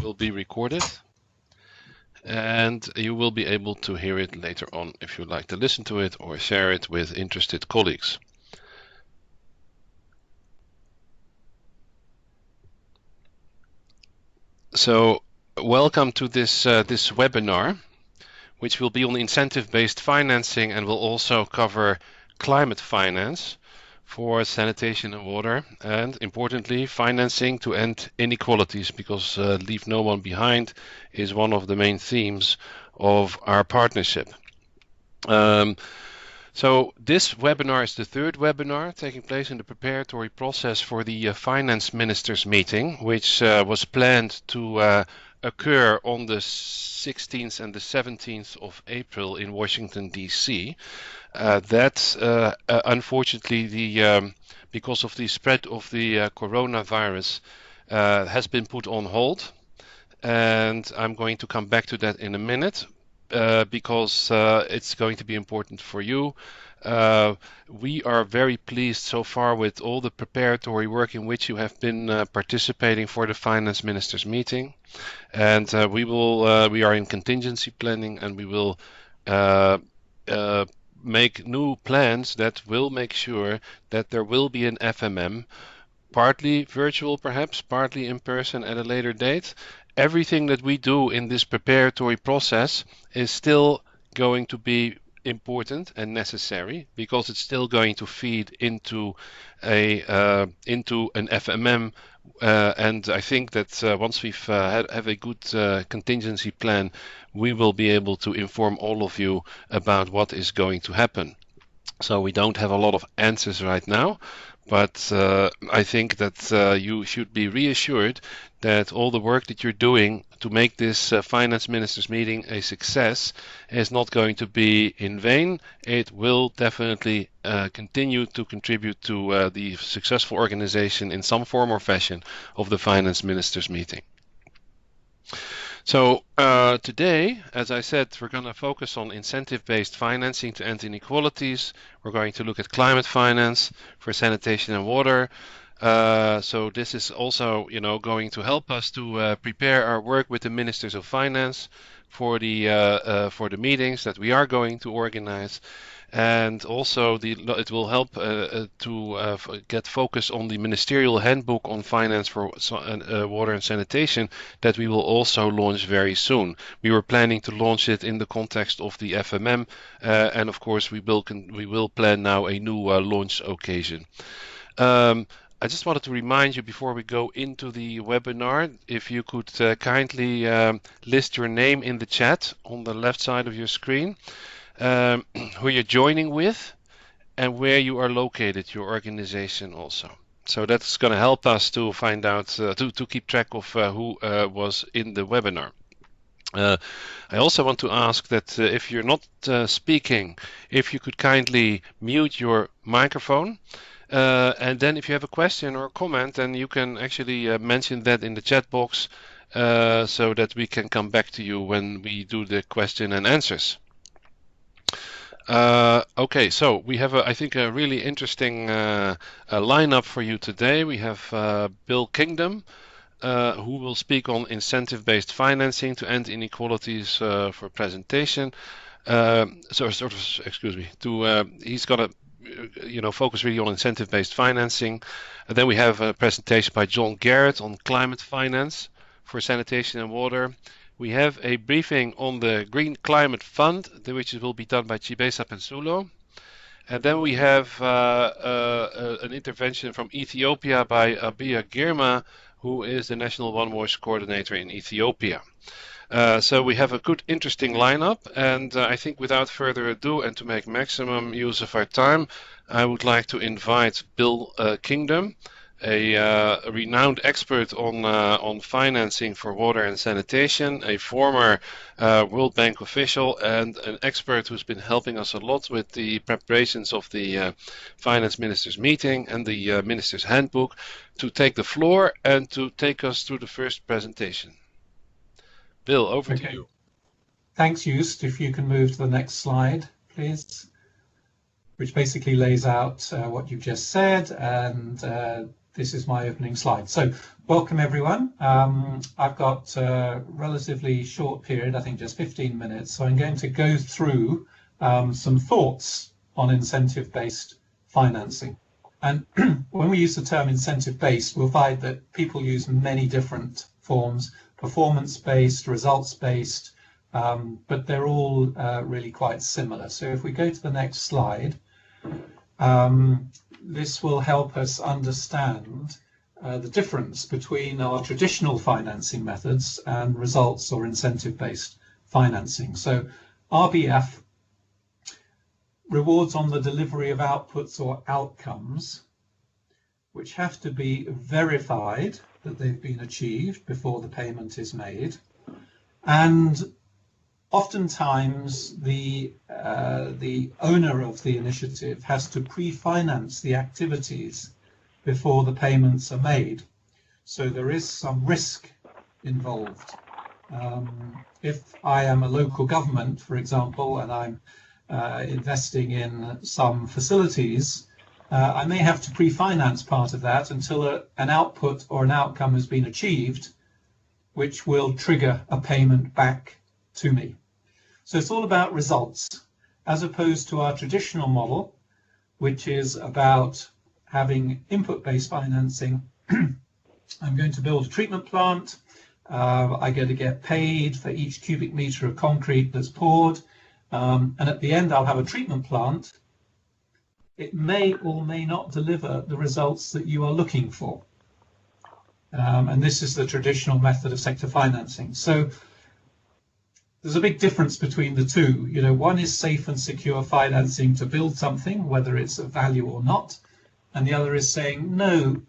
will be recorded, and you will be able to hear it later on if you'd like to listen to it or share it with interested colleagues. So, welcome to this webinar, which will be on incentive-based financing and will also cover climate finance for sanitation and water, and importantly, financing to end inequalities, because leave no one behind is one of the main themes of our partnership. So this webinar is the third webinar taking place in the preparatory process for the finance ministers meeting, which was planned to occur on the 16th and the 17th of April in Washington, D.C. Unfortunately, because of the spread of the coronavirus, has been put on hold. And I'm going to come back to that in a minute. Because it's going to be important for you. We are very pleased so far with all the preparatory work in which you have been participating for the finance ministers meeting, and we are in contingency planning, and we will make new plans that will make sure that there will be an FMM, partly virtual perhaps, partly in person at a later date. Everything that we do in this preparatory process is still going to be important and necessary, because it's still going to feed into an FMM, and I think that once we've have a good contingency plan, we will be able to inform all of you about what is going to happen. So we don't have a lot of answers right now, but I think that you should be reassured that all the work that you're doing to make this finance ministers meeting a success is not going to be in vain. It will definitely continue to contribute to the successful organization in some form or fashion of the finance ministers meeting. So today, as I said, we're going to focus on incentive-based financing to end inequalities. We're going to look at climate finance for sanitation and water. So this is also, going to help us to prepare our work with the ministers of finance for the meetings that we are going to organize. And also it will help to get focus on the ministerial handbook on finance for water and sanitation that we will also launch very soon. We were planning to launch it in the context of the FMM, and of course we will plan now a new launch occasion. I just wanted to remind you before we go into the webinar, if you could kindly list your name in the chat on the left side of your screen. Who you're joining with, and where you are located, your organization also. So that's going to help us to find out, to keep track of who was in the webinar. I also want to ask that if you're not speaking, if you could kindly mute your microphone. And then if you have a question or a comment, then you can actually mention that in the chat box so that we can come back to you when we do the question and answers. Okay, so we have, I think, a really interesting lineup for you today. We have Bill Kingdom, who will speak on incentive-based financing to end inequalities for presentation. Excuse me. He's got to, focus really on incentive-based financing. And then we have a presentation by John Garrett on climate finance for sanitation and water. We have a briefing on the Green Climate Fund, which will be done by Chibesa Pensulo. And then we have an intervention from Ethiopia by Abiya Girma, who is the National One Voice Coordinator in Ethiopia. So we have a good, interesting lineup. And I think without further ado, and to make maximum use of our time, I would like to invite Bill Kingdom, a renowned expert on financing for water and sanitation, a former World Bank official, and an expert who's been helping us a lot with the preparations of the finance ministers meeting and the ministers handbook, to take the floor and to take us through the first presentation. Bill, over to you. Thanks, Joost. If you can move to the next slide, please, which basically lays out what you've just said and this is my opening slide. So welcome everyone. I've got a relatively short period, I think just 15 minutes. So I'm going to go through some thoughts on incentive-based financing. And when we use the term incentive-based, we'll find that people use many different forms, performance-based, results-based, but they're all really quite similar. So if we go to the next slide, this will help us understand the difference between our traditional financing methods and results or incentive-based financing. So RBF rewards on the delivery of outputs or outcomes which have to be verified that they've been achieved before the payment is made, and oftentimes the owner of the initiative has to pre-finance the activities before the payments are made. So there is some risk involved. If I am a local government, for example, and I'm investing in some facilities, I may have to pre-finance part of that until an output or an outcome has been achieved, which will trigger a payment back to me. So it's all about results, as opposed to our traditional model, which is about having input-based financing. I'm going to build a treatment plant. I get paid for each cubic meter of concrete that's poured. And at the end, I'll have a treatment plant. It may or may not deliver the results that you are looking for. And this is the traditional method of sector financing. So there's a big difference between the two. You know, one is safe and secure financing to build something, whether it's of value or not. And the other is saying, no,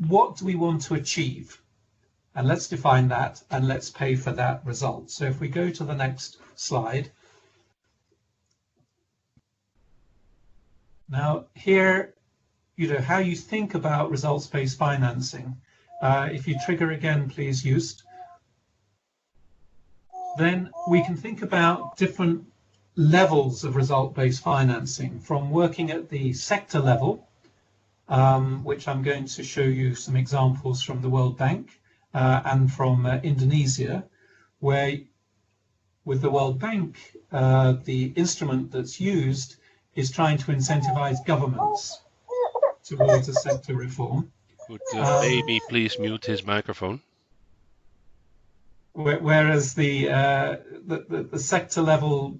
what do we want to achieve? And let's define that and let's pay for that result. So if we go to the next slide. Now here, you know, how you think about results-based financing. If you trigger again, please, Joost. Then we can think about different levels of result-based financing, from working at the sector level, which I'm going to show you some examples from the World Bank and from Indonesia, where with the World Bank, the instrument that's used is trying to incentivize governments towards a sector reform. Could maybe please mute his microphone? Whereas the sector level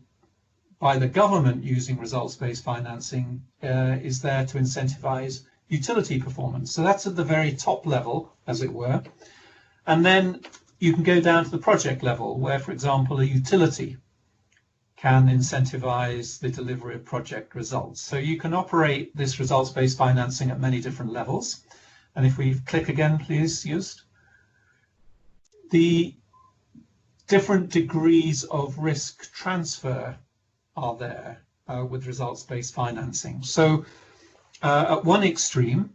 by the government using results-based financing is there to incentivize utility performance. So that's at the very top level, as it were. And then you can go down to the project level, where, for example, a utility can incentivize the delivery of project results. So you can operate this results-based financing at many different levels. And if we click again, please, Joost. The different degrees of risk transfer are there with results-based financing. So at one extreme,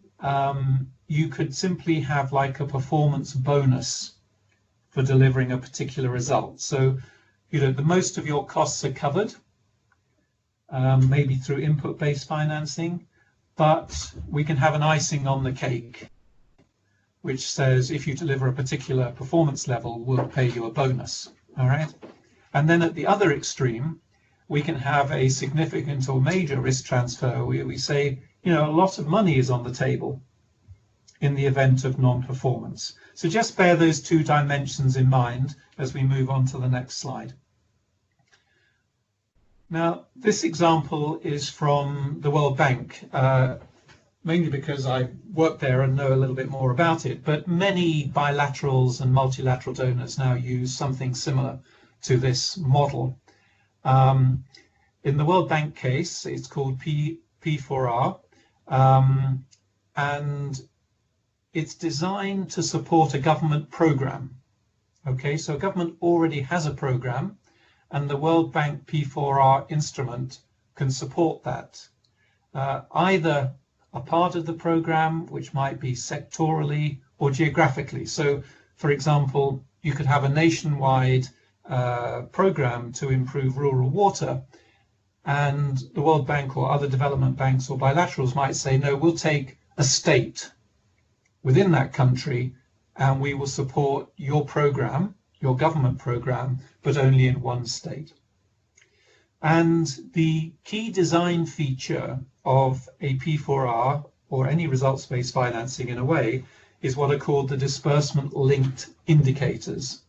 you could simply have like a performance bonus for delivering a particular result. So, you know, the most of your costs are covered, maybe through input-based financing, but we can have an icing on the cake, which says if you deliver a particular performance level, we'll pay you a bonus. All right. And then at the other extreme, we can have a significant or major risk transfer where we say, you know, a lot of money is on the table in the event of non-performance. So just bear those two dimensions in mind as we move on to the next slide. Now, this example is from the World Bank, mainly because I work there and know a little bit more about it, but many bilaterals and multilateral donors now use something similar to this model. In the World Bank case, it's called P4R, and it's designed to support a government program. Okay, so government already has a program, and the World Bank P4R instrument can support that. Either a part of the program, which might be sectorally or geographically. So, for example, you could have a nationwide program to improve rural water, and the World Bank or other development banks or bilaterals might say, no, we'll take a state within that country, and we will support your program, your government program, but only in one state. And the key design feature of a P4R, or any results-based financing in a way, is what are called the disbursement linked indicators.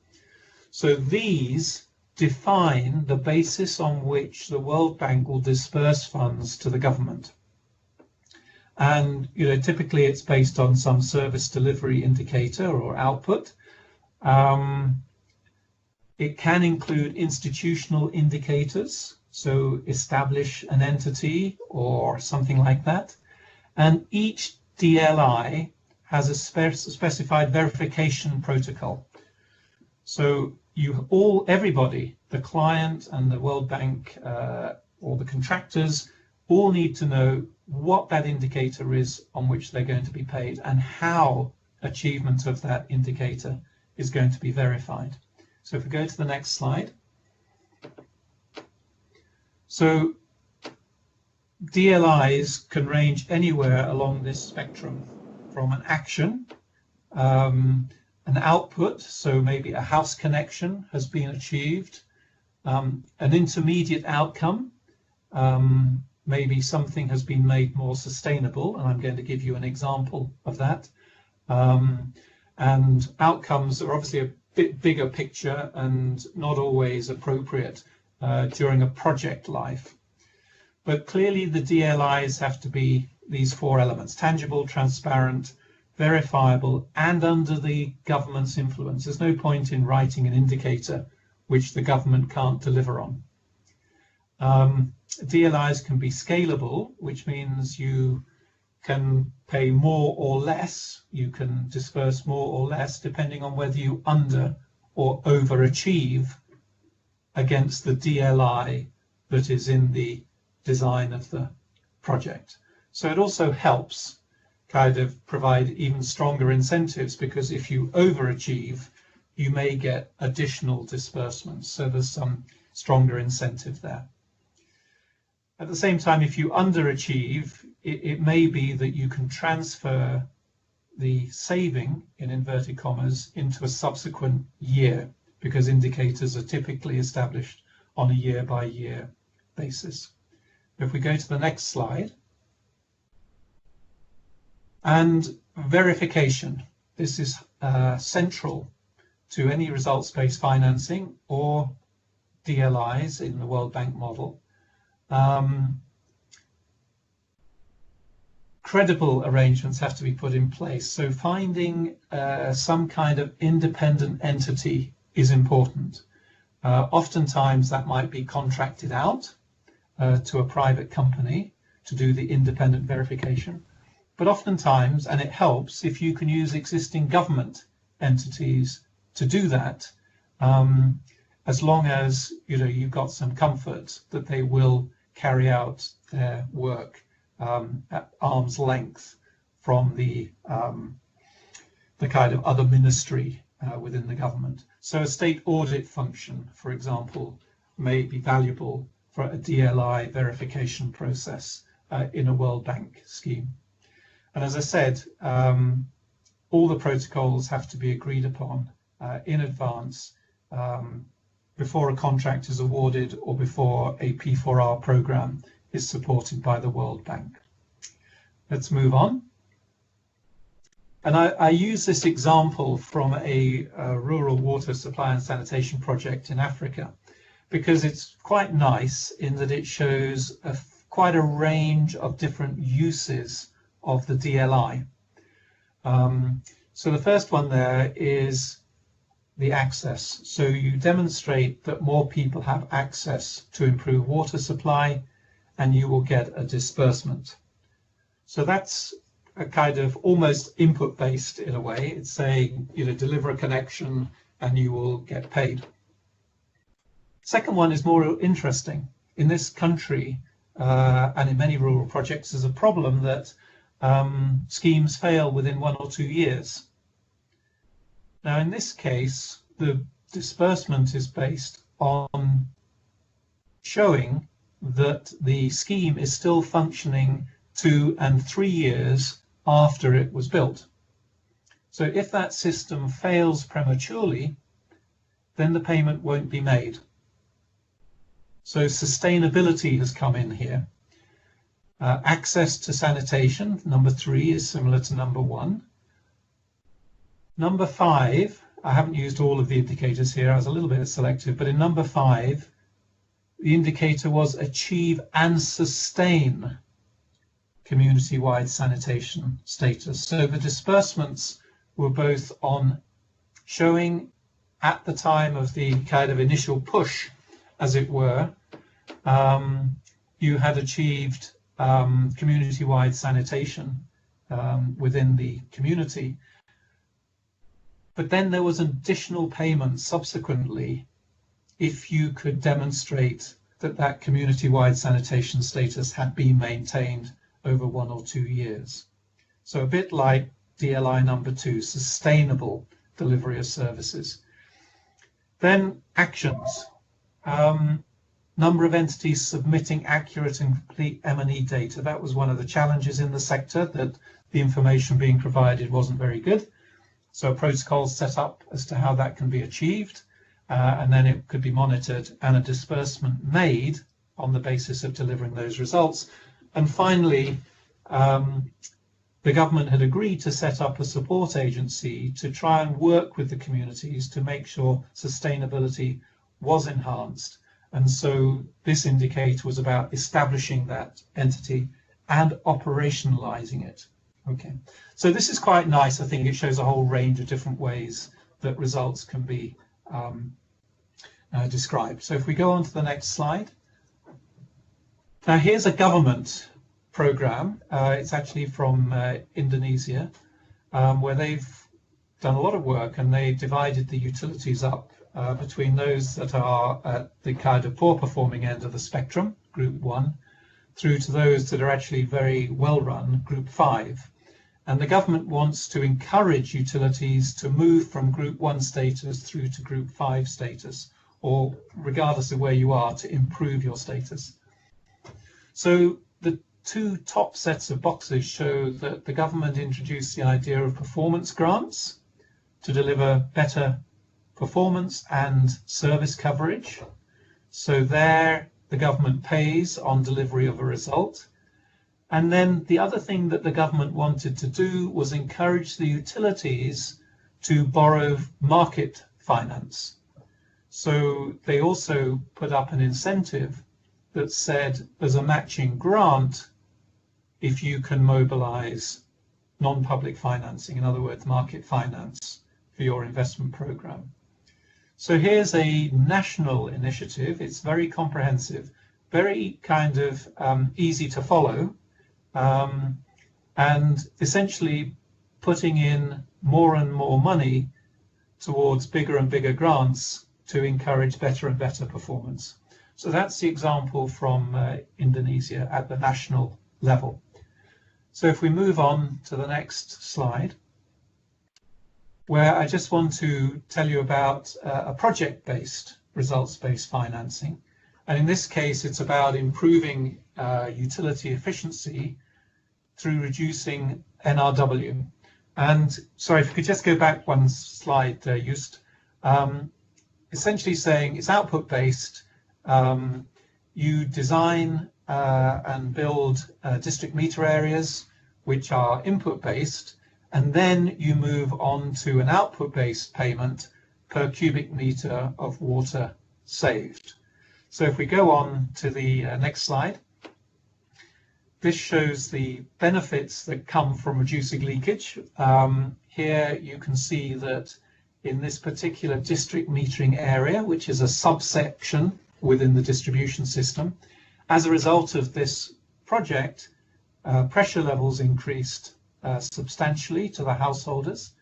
So these define the basis on which the World Bank will disperse funds to the government. And typically it's based on some service delivery indicator or output. It can include institutional indicators, so establish an entity or something like that. And each DLI has a specified verification protocol. So everybody, the client and the World Bank or the contractors, all need to know what that indicator is on which they're going to be paid and how achievement of that indicator is going to be verified. So if we go to the next slide. So DLIs can range anywhere along this spectrum, from an action, an output, so maybe a house connection has been achieved, an intermediate outcome, maybe something has been made more sustainable, and I'm going to give you an example of that. And outcomes are obviously a bit bigger picture and not always appropriate during a project life. But clearly the DLIs have to be these four elements: tangible, transparent, verifiable, and under the government's influence. There's no point in writing an indicator which the government can't deliver on. DLIs can be scalable, which means you can pay more or less, you can disperse more or less, depending on whether you under or overachieve against the DLI that is in the design of the project. So it also helps kind of provide even stronger incentives, because if you overachieve, you may get additional disbursements. So there's some stronger incentive there. At the same time, if you underachieve, it may be that you can transfer the saving, in inverted commas, into a subsequent year, because indicators are typically established on a year-by-year basis. If we go to the next slide. And verification. This is central to any results-based financing or DLIs in the World Bank model. Credible arrangements have to be put in place. So finding some kind of independent entity is important. Oftentimes that might be contracted out to a private company to do the independent verification. But oftentimes, and it helps if you can use existing government entities to do that, as long as you've got some comfort that they will carry out their work at arm's length from the kind of other ministry within the government. So a state audit function, for example, may be valuable for a DLI verification process in a World Bank scheme. And as I said, all the protocols have to be agreed upon in advance before a contract is awarded or before a P4R program is supported by the World Bank. Let's move on. And I use this example from a rural water supply and sanitation project in Africa, because it's quite nice in that it shows quite a range of different uses of the DLI. So the first one there is the access. So you demonstrate that more people have access to improve water supply, and you will get a disbursement. So that's a kind of almost input based in a way. It's saying, deliver a connection and you will get paid. Second one is more interesting. In this country and in many rural projects, there's a problem that schemes fail within 1 or 2 years. Now, in this case, the disbursement is based on showing that the scheme is still functioning 2 and 3 years after it was built. So if that system fails prematurely, then the payment won't be made. So sustainability has come in here. Access to sanitation, number 3, is similar to number 1. Number 5, I haven't used all of the indicators here, I was a little bit selective, but in number 5, the indicator was achieve and sustain community-wide sanitation status. So the disbursements were both on showing at the time of the kind of initial push, as it were, you had achieved community-wide sanitation within the community. But then there was additional payment subsequently if you could demonstrate that that community-wide sanitation status had been maintained over 1 or 2 years. So a bit like DLI number 2, sustainable delivery of services. Then actions. Number of entities submitting accurate and complete M&E data. That was one of the challenges in the sector, that the information being provided wasn't very good. So a protocol set up as to how that can be achieved, and then it could be monitored and a disbursement made on the basis of delivering those results. And finally, the government had agreed to set up a support agency to try and work with the communities to make sure sustainability was enhanced. And so this indicator was about establishing that entity and operationalizing it. Okay, so this is quite nice. I think it shows a whole range of different ways that results can be described. So if we go on to the next slide. Now here's a government program. It's actually from Indonesia, where they've done a lot of work, and they divided the utilities up between those that are at the kind of poor performing end of the spectrum, group 1, through to those that are actually very well run, group 5. And the government wants to encourage utilities to move from group 1 status through to group 5 status, or regardless of where you are, to improve your status. So the 2 top sets of boxes show that the government introduced the idea of performance grants to deliver better performance and service coverage. So there the government pays on delivery of a result. And then the other thing that the government wanted to do was encourage the utilities to borrow market finance. So they also put up an incentive that said there's a matching grant if you can mobilize non-public financing, in other words, market finance for your investment program. So here's a national initiative. It's very comprehensive, very kind of easy to follow, and essentially putting in more and more money towards bigger and bigger grants to encourage better and better performance. So that's the example from Indonesia at the national level. So if we move on to the next slide, where I just want to tell you about a project-based, results-based financing. And in this case, it's about improving utility efficiency through reducing NRW. And sorry, if you could just go back one slide, Just. Essentially saying it's output-based. You design and build district meter areas, which are input-based, and then you move on to an output-based payment per cubic meter of water saved. So if we go on to the next slide, this shows the benefits that come from reducing leakage. Here you can see that in this particular district metering area, which is a subsection within the distribution system, as a result of this project, pressure levels increased substantially to the householders,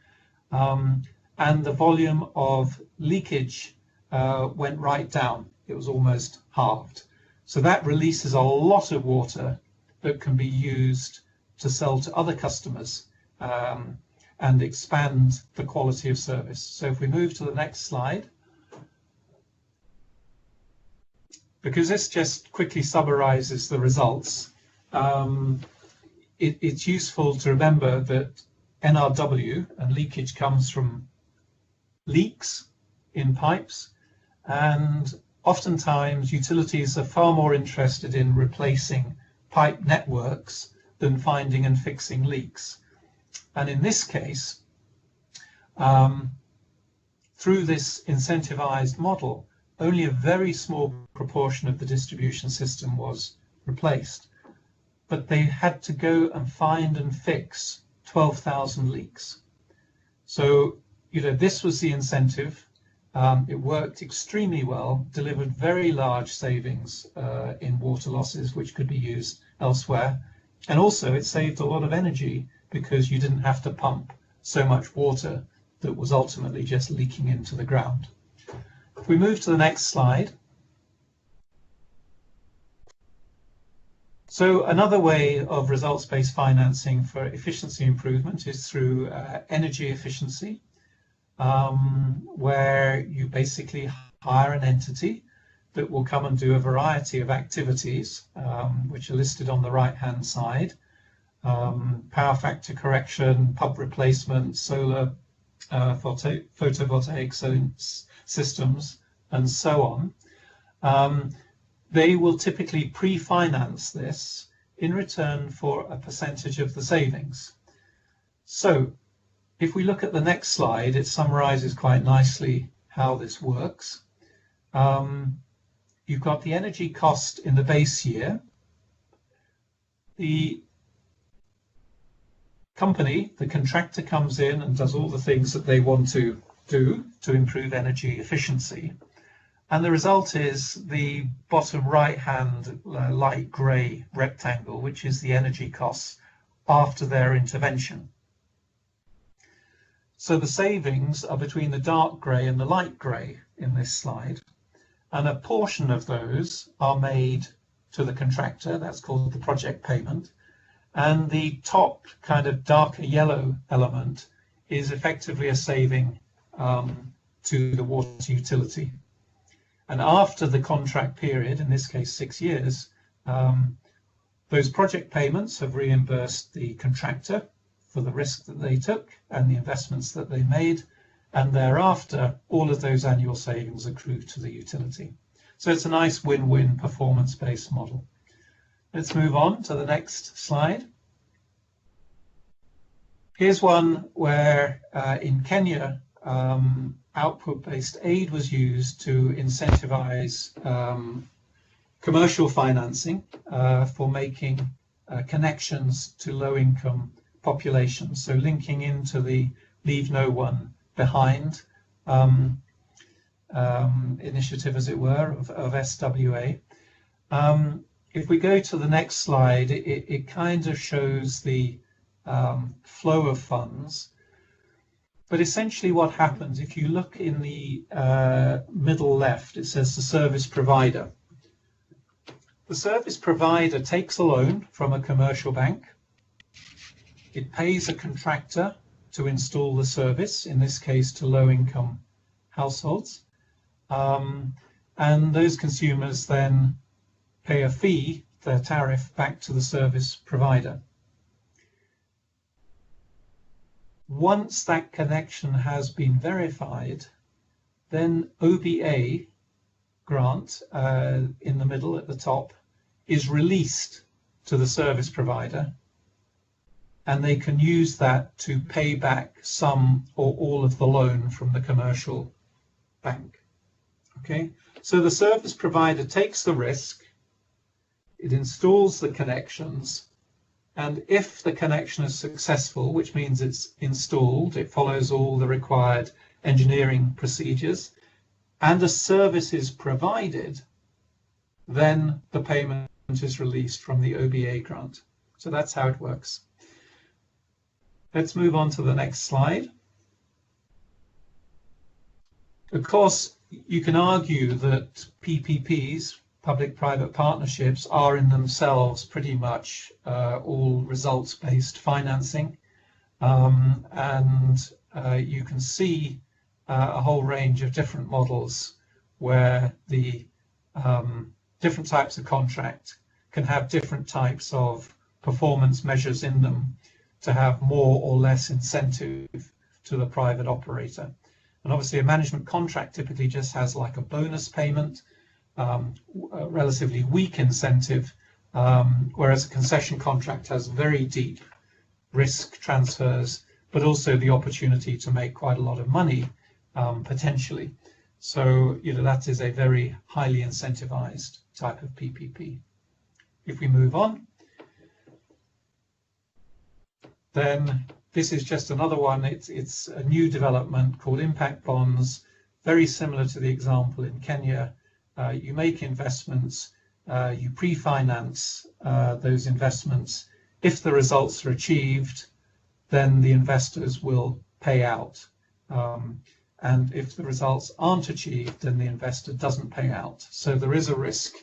and the volume of leakage went right down. It was almost halved. So that releases a lot of water that can be used to sell to other customers and expand the quality of service. So if we move to the next slide, because this just quickly summarizes the results, it's useful to remember that NRW, and leakage comes from leaks in pipes, and oftentimes utilities are far more interested in replacing pipe networks than finding and fixing leaks. And in this case, through this incentivized model, only a very small proportion of the distribution system was replaced, but they had to go and find and fix 12,000 leaks. So, this was the incentive. It worked extremely well, delivered very large savings in water losses, which could be used elsewhere. And also it saved a lot of energy because you didn't have to pump so much water that was ultimately just leaking into the ground. If we move to the next slide. So another way of results-based financing for efficiency improvement is through energy efficiency, where you basically hire an entity that will come and do a variety of activities, which are listed on the right-hand side. Power factor correction, pump replacement, solar photovoltaic systems, and so on. They will typically pre-finance this in return for a percentage of the savings. So if we look at the next slide, it summarizes quite nicely how this works. You've got the energy cost in the base year. The company, the contractor, comes in and does all the things that they want to do to improve energy efficiency. And the result is the bottom right-hand light grey rectangle, which is the energy costs after their intervention. So the savings are between the dark grey and the light grey in this slide. And a portion of those are made to the contractor. That's called the project payment. And the top kind of darker yellow element is effectively a saving to the water utility. And after the contract period, in this case 6 years, those project payments have reimbursed the contractor for the risk that they took and the investments that they made, and thereafter all of those annual savings accrue to the utility. So it's a nice win-win performance-based model. Let's move on to the next slide. Here's one where in Kenya, output-based aid was used to incentivize commercial financing for making connections to low-income populations, so linking into the Leave No One Behind initiative, as it were, of SWA. If we go to the next slide, it kind of shows the flow of funds. But essentially what happens, if you look in the middle left, it says the service provider. The service provider takes a loan from a commercial bank. It pays a contractor to install the service, in this case to low-income households. And those consumers then pay a fee, their tariff, back to the service provider. Once that connection has been verified, then OBA grant in the middle at the top is released to the service provider, and they can use that to pay back some or all of the loan from the commercial bank. Okay, so the service provider takes the risk, it installs the connections, and if the connection is successful, which means it's installed, it follows all the required engineering procedures, and a service is provided, then the payment is released from the OBA grant. So that's how it works. Let's move on to the next slide. Of course, you can argue that PPPs, public-private partnerships, are in themselves pretty much all results-based financing. And you can see a whole range of different models where the different types of contract can have different types of performance measures in them to have more or less incentive to the private operator. And obviously a management contract typically just has like a bonus payment, a relatively weak incentive, whereas a concession contract has very deep risk transfers, but also the opportunity to make quite a lot of money, potentially. So, that is a very highly incentivized type of PPP. If we move on, then this is just another one. It's a new development called impact bonds, very similar to the example in Kenya. You make investments, you pre-finance those investments. If the results are achieved, then the investors will pay out. And if the results aren't achieved, then the investor doesn't pay out. So there is a risk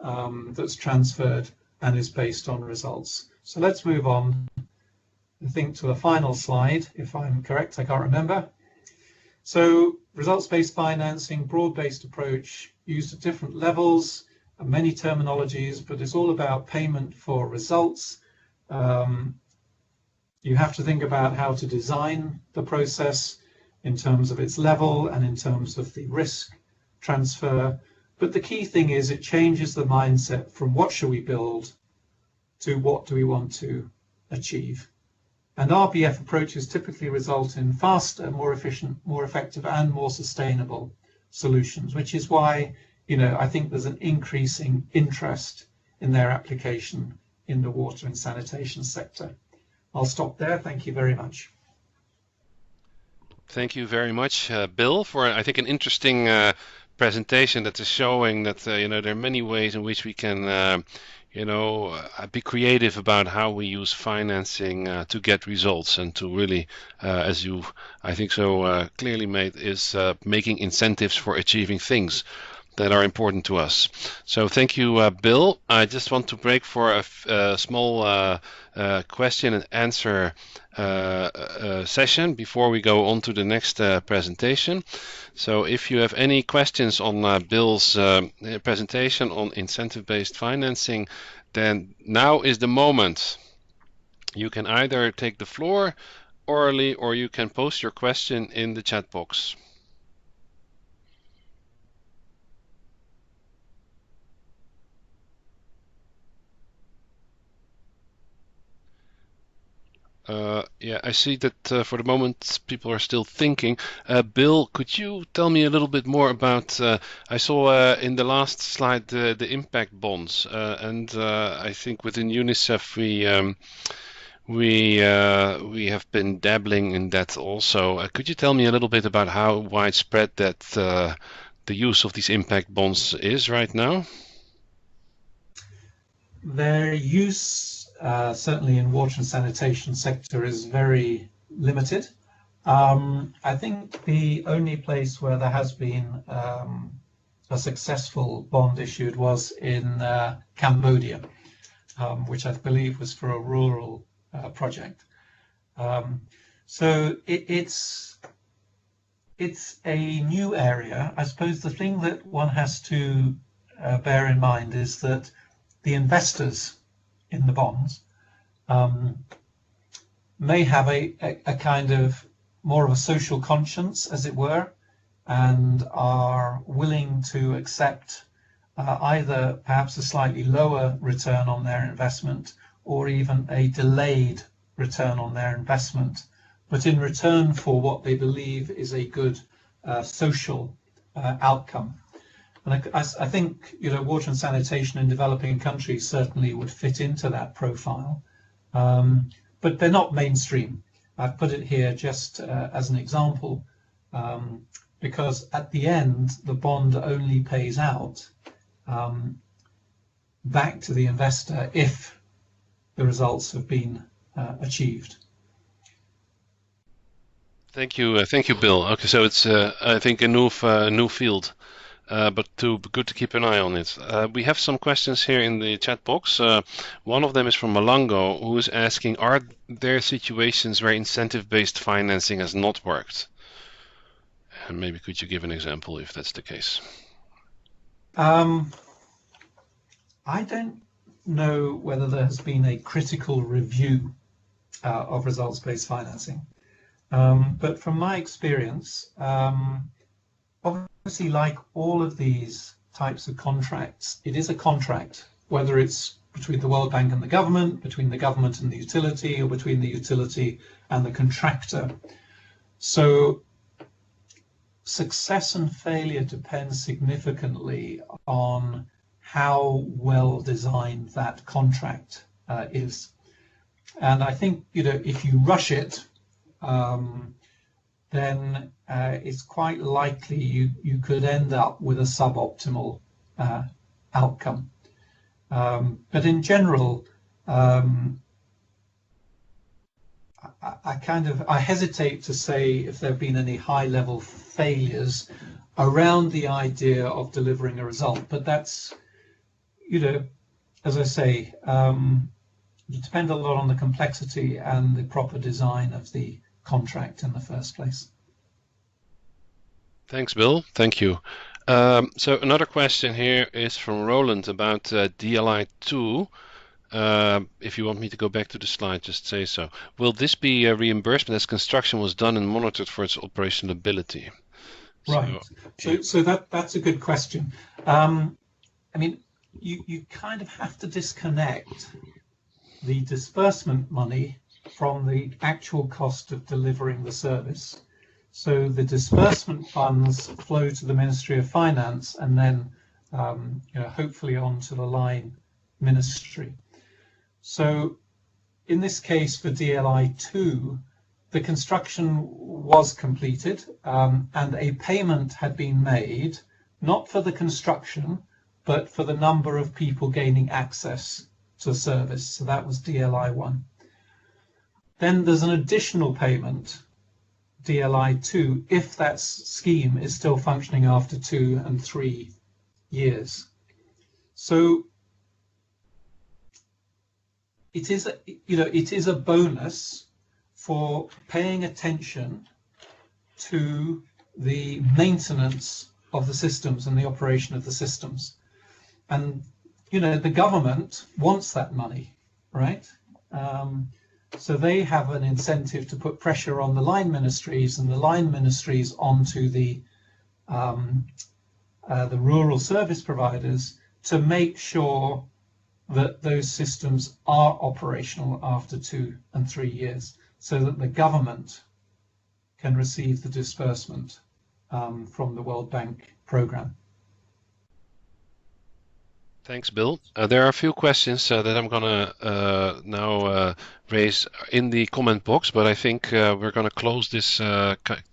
that's transferred and is based on results. So let's move on, I think, to the final slide, if I'm correct, I can't remember. So results-based financing, broad-based approach, used at different levels, many terminologies, but it's all about payment for results. You have to think about how to design the process in terms of its level and in terms of the risk transfer. But the key thing is it changes the mindset from what shall we build to what do we want to achieve. And RBF approaches typically result in faster, more efficient, more effective, and more sustainable solutions, which is why, I think there's an increasing interest in their application in the water and sanitation sector. I'll stop there. Thank you very much. Thank you very much, Bill, for, I think, an interesting presentation that is showing that, there are many ways in which we can be creative about how we use financing to get results and to really, as you, I think so clearly made, is making incentives for achieving things that are important to us. So thank you, Bill. I just want to break for a small question and answer session before we go on to the next presentation. So if you have any questions on Bill's presentation on incentive-based financing, then now is the moment. You can either take the floor orally or you can post your question in the chat box. Yeah, I see that for the moment people are still thinking. Bill, could you tell me a little bit more about, I saw in the last slide the impact bonds, and I think within UNICEF we have been dabbling in that also. Could you tell me a little bit about how widespread that the use of these impact bonds is right now? Their use certainly in water and sanitation sector is very limited. I think the only place where there has been a successful bond issued was in Cambodia, which I believe was for a rural project. So it's a new area. I suppose the thing that one has to bear in mind is that the investors in the bonds may have a kind of more of a social conscience, as it were, and are willing to accept either perhaps a slightly lower return on their investment or even a delayed return on their investment, but in return for what they believe is a good social outcome. And I think water and sanitation in developing countries certainly would fit into that profile, but they're not mainstream. I've put it here just as an example, because at the end the bond only pays out back to the investor if the results have been achieved. Thank you, Bill. Okay, so it's I think a new field. But good to keep an eye on it. We have some questions here in the chat box. One of them is from Malango, who is asking, are there situations where incentive-based financing has not worked? And maybe could you give an example if that's the case? I don't know whether there has been a critical review of results-based financing. But from my experience, obviously, like all of these types of contracts, it is a contract, whether it's between the World Bank and the government, between the government and the utility, or between the utility and the contractor. So success and failure depends significantly on how well designed that contract is. And I think, if you rush it, then it's quite likely you could end up with a suboptimal outcome. But in general, I hesitate to say if there have been any high-level failures around the idea of delivering a result. But that's, as I say, it depends a lot on the complexity and the proper design of the contract in the first place. Thanks, Bill. Thank you. So another question here is from Roland about DLI2. If you want me to go back to the slide, just say so. Will this be a reimbursement as construction was done and monitored for its operational ability? Right. So that's a good question. I mean, you kind of have to disconnect the disbursement money from the actual cost of delivering the service. So the disbursement funds flow to the Ministry of Finance and then hopefully on to the line ministry. So in this case for DLI2, the construction was completed and a payment had been made, not for the construction, but for the number of people gaining access to the service. So that was DLI1. Then there's an additional payment, DLI2, if that scheme is still functioning after 2 and 3 years. So it is a bonus for paying attention to the maintenance of the systems and the operation of the systems. And the government wants that money, right? So they have an incentive to put pressure on the line ministries and the line ministries onto the rural service providers to make sure that those systems are operational after 2 and 3 years, so that the government can receive the disbursement from the World Bank program. Thanks, Bill. There are a few questions that I'm going to now raise in the comment box, but I think we're going to close this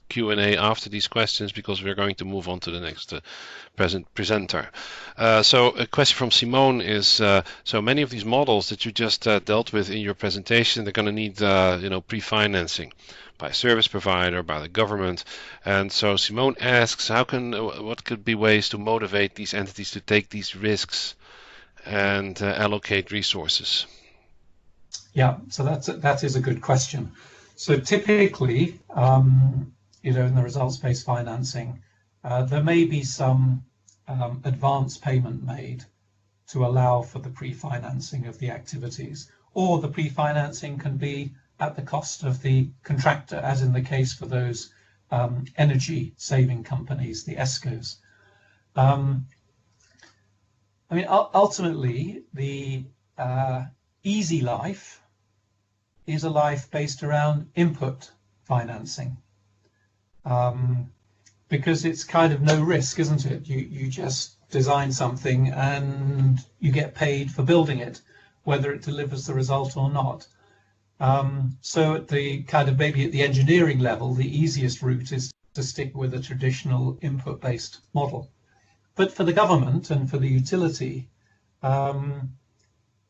Q&A after these questions because we're going to move on to the next presenter. So a question from Simone is, so many of these models that you just dealt with in your presentation, they're going to need pre-financing by a service provider, by the government. And so Simone asks, what could be ways to motivate these entities to take these risks and allocate resources? Yeah, so that is a good question. So typically, in the results-based financing, there may be some advance payment made to allow for the pre-financing of the activities, or the pre-financing can be at the cost of the contractor, as in the case for those energy saving companies, the ESCOs. Ultimately, the easy life is a life based around input financing, because it's kind of no risk, isn't it? You just design something and you get paid for building it, whether it delivers the result or not. So at the maybe at the engineering level, the easiest route is to stick with a traditional input-based model. But for the government and for the utility,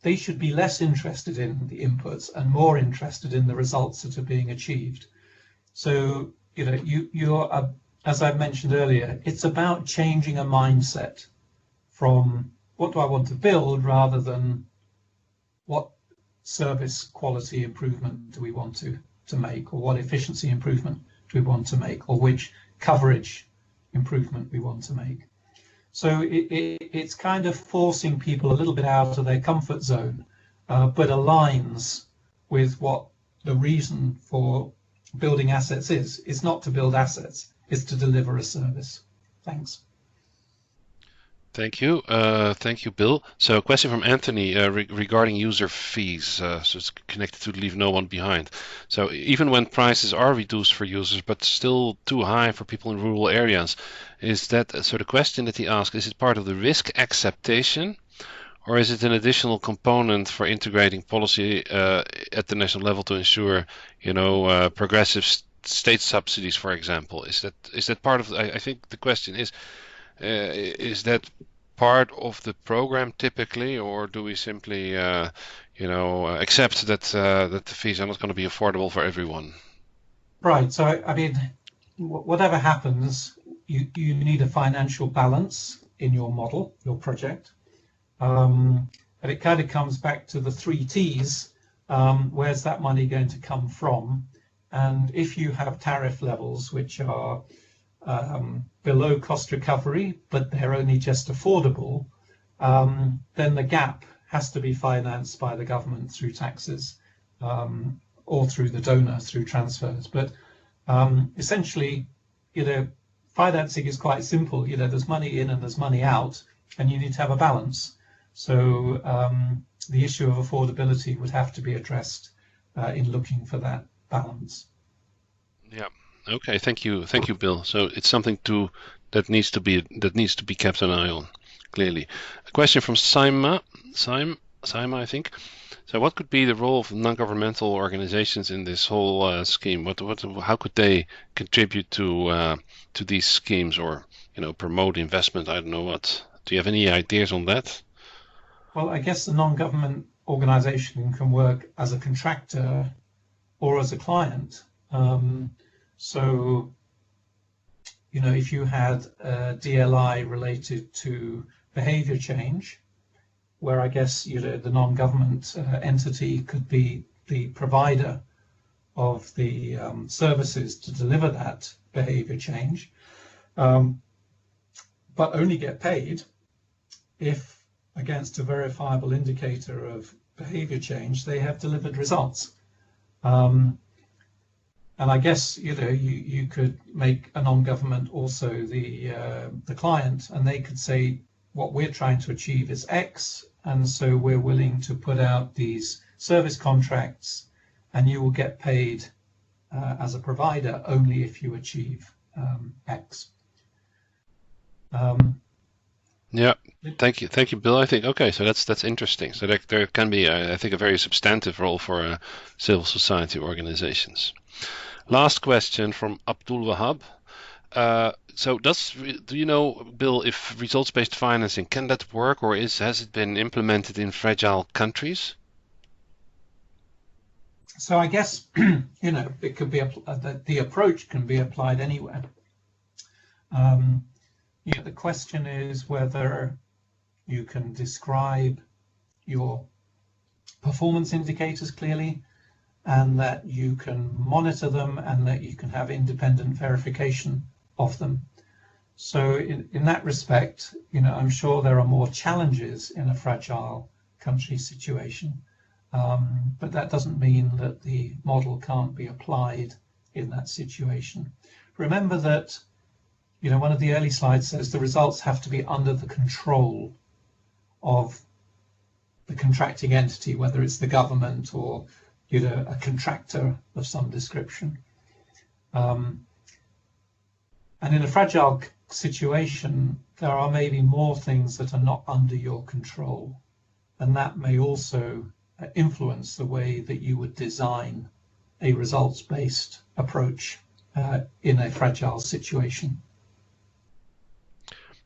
they should be less interested in the inputs and more interested in the results that are being achieved. So, you're, as I mentioned earlier, it's about changing a mindset from what do I want to build rather than what service quality improvement do we want to make, or what efficiency improvement do we want to make, or which coverage improvement we want to make. So it's kind of forcing people a little bit out of their comfort zone, but aligns with what the reason for building assets is. It's not to build assets, it's to deliver a service. Thanks. Thank you. Thank you, Bill. So a question from Anthony regarding user fees. So it's connected to Leave No One Behind. So even when prices are reduced for users, but still too high for people in rural areas, is that, so the question that he asked, is it part of the risk acceptation, or is it an additional component for integrating policy at the national level to ensure, progressive state subsidies, for example? Is that part of? I think the question is that part of the program typically, or do we simply, accept that that the fees are not going to be affordable for everyone? Right. So I mean, whatever happens, you need a financial balance in your model, your project. And it kind of comes back to the 3 T's. Where's that money going to come from? And if you have tariff levels which are below cost recovery, but they're only just affordable, then the gap has to be financed by the government through taxes, or through the donor through transfers. But essentially, financing is quite simple. There's money in and there's money out, and you need to have a balance. So the issue of affordability would have to be addressed in looking for that balance. Yeah. Okay. Thank you, Bill. So it's something that needs to be kept an eye on. Clearly, a question from Saima, I think. So, what could be the role of non-governmental organizations in this whole scheme? How could they contribute to these schemes, or promote investment? I don't know what. Do you have any ideas on that? Well, I guess the non-government organization can work as a contractor or as a client. So, if you had a DLI related to behavior change, where I guess, the non-government entity could be the provider of the services to deliver that behavior change, but only get paid if, against a verifiable indicator of behavior change, they have delivered results. And I guess, you could make a non-government also the client, and they could say, what we're trying to achieve is X, and so we're willing to put out these service contracts, and you will get paid as a provider only if you achieve X. Yeah, thank you, Bill. I think so. That's interesting. So there can be, I think, a very substantive role for civil society organizations. Last question from Abdul Wahab. So do you know, Bill, if results-based financing, can that work, or has it been implemented in fragile countries? So I guess, it could be, the approach can be applied anywhere. The question is whether you can describe your performance indicators clearly, and that you can monitor them, and that you can have independent verification of them. So in that respect, I'm sure there are more challenges in a fragile country situation, but that doesn't mean that the model can't be applied in that situation. Remember that, one of the early slides says the results have to be under the control of the contracting entity, whether it's the government or a contractor of some description. And in a fragile situation, there are maybe more things that are not under your control, and that may also influence the way that you would design a results-based approach in a fragile situation.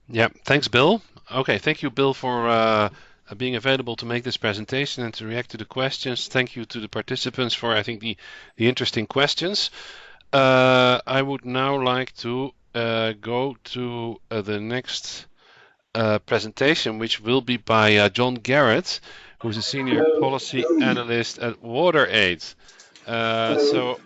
Yeah, thanks, Bill. Okay, thank you, Bill, for being available to make this presentation and to react to the questions. Thank you to the participants for, I think, the interesting questions. I would now like to go to the next presentation, which will be by John Garrett, who's a senior policy analyst at WaterAid. So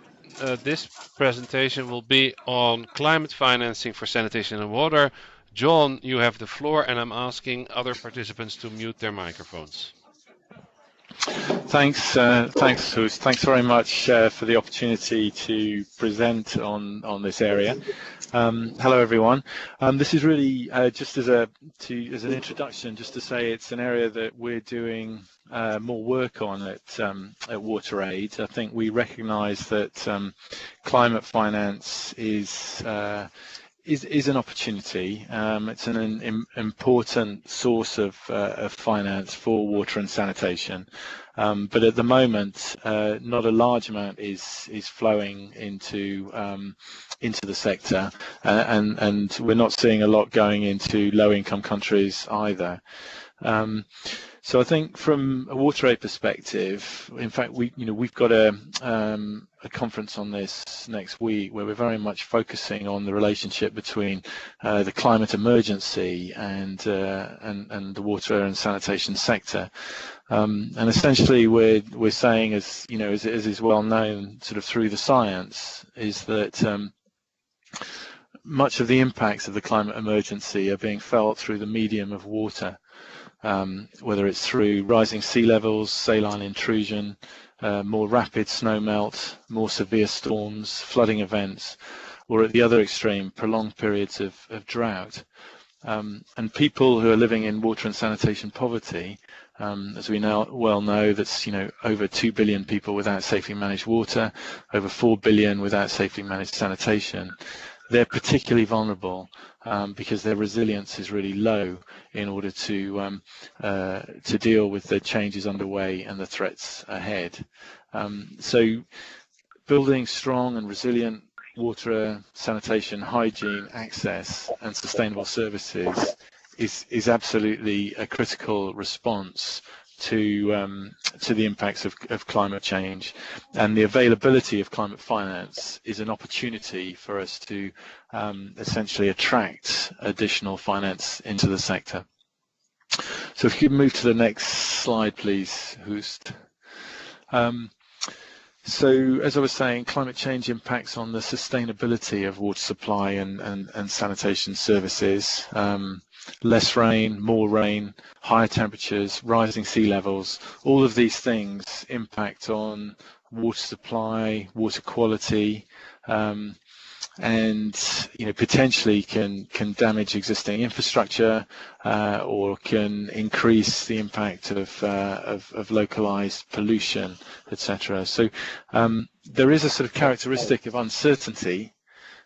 this presentation will be on climate financing for sanitation and water. John, you have the floor, and I'm asking other participants to mute their microphones. Thanks, Hus. Thanks very much for the opportunity to present on this area. Hello, everyone. This is really just as an introduction, just to say it's an area that we're doing more work on at WaterAid. I think we recognise that climate finance is an opportunity. It's an important source of finance for water and sanitation, but at the moment, not a large amount is flowing into the sector, and we're not seeing a lot going into low-income countries either. So I think from a WaterAid perspective, in fact, we've got a conference on this next week where we're very much focusing on the relationship between the climate emergency and the water and sanitation sector. And essentially, we're saying, as is well known, sort of through the science, is that much of the impacts of the climate emergency are being felt through the medium of water. Whether it's through rising sea levels, saline intrusion, more rapid snow melt, more severe storms, flooding events, or at the other extreme, prolonged periods of drought. And people who are living in water and sanitation poverty, as we now well know, that's over 2 billion people without safely managed water, over 4 billion without safely managed sanitation. They're particularly vulnerable because their resilience is really low in order to deal with the changes underway and the threats ahead. So building strong and resilient water, sanitation, hygiene, access and sustainable services is absolutely a critical response to the impacts of climate change, and the availability of climate finance is an opportunity for us to essentially attract additional finance into the sector. So if you could move to the next slide, please, Hust. So as I was saying, climate change impacts on the sustainability of water supply and sanitation services. Less rain, more rain, higher temperatures, rising sea levels, all of these things impact on water supply, water quality, and potentially can damage existing infrastructure or can increase the impact of localized pollution, etc. So there is a sort of characteristic of uncertainty,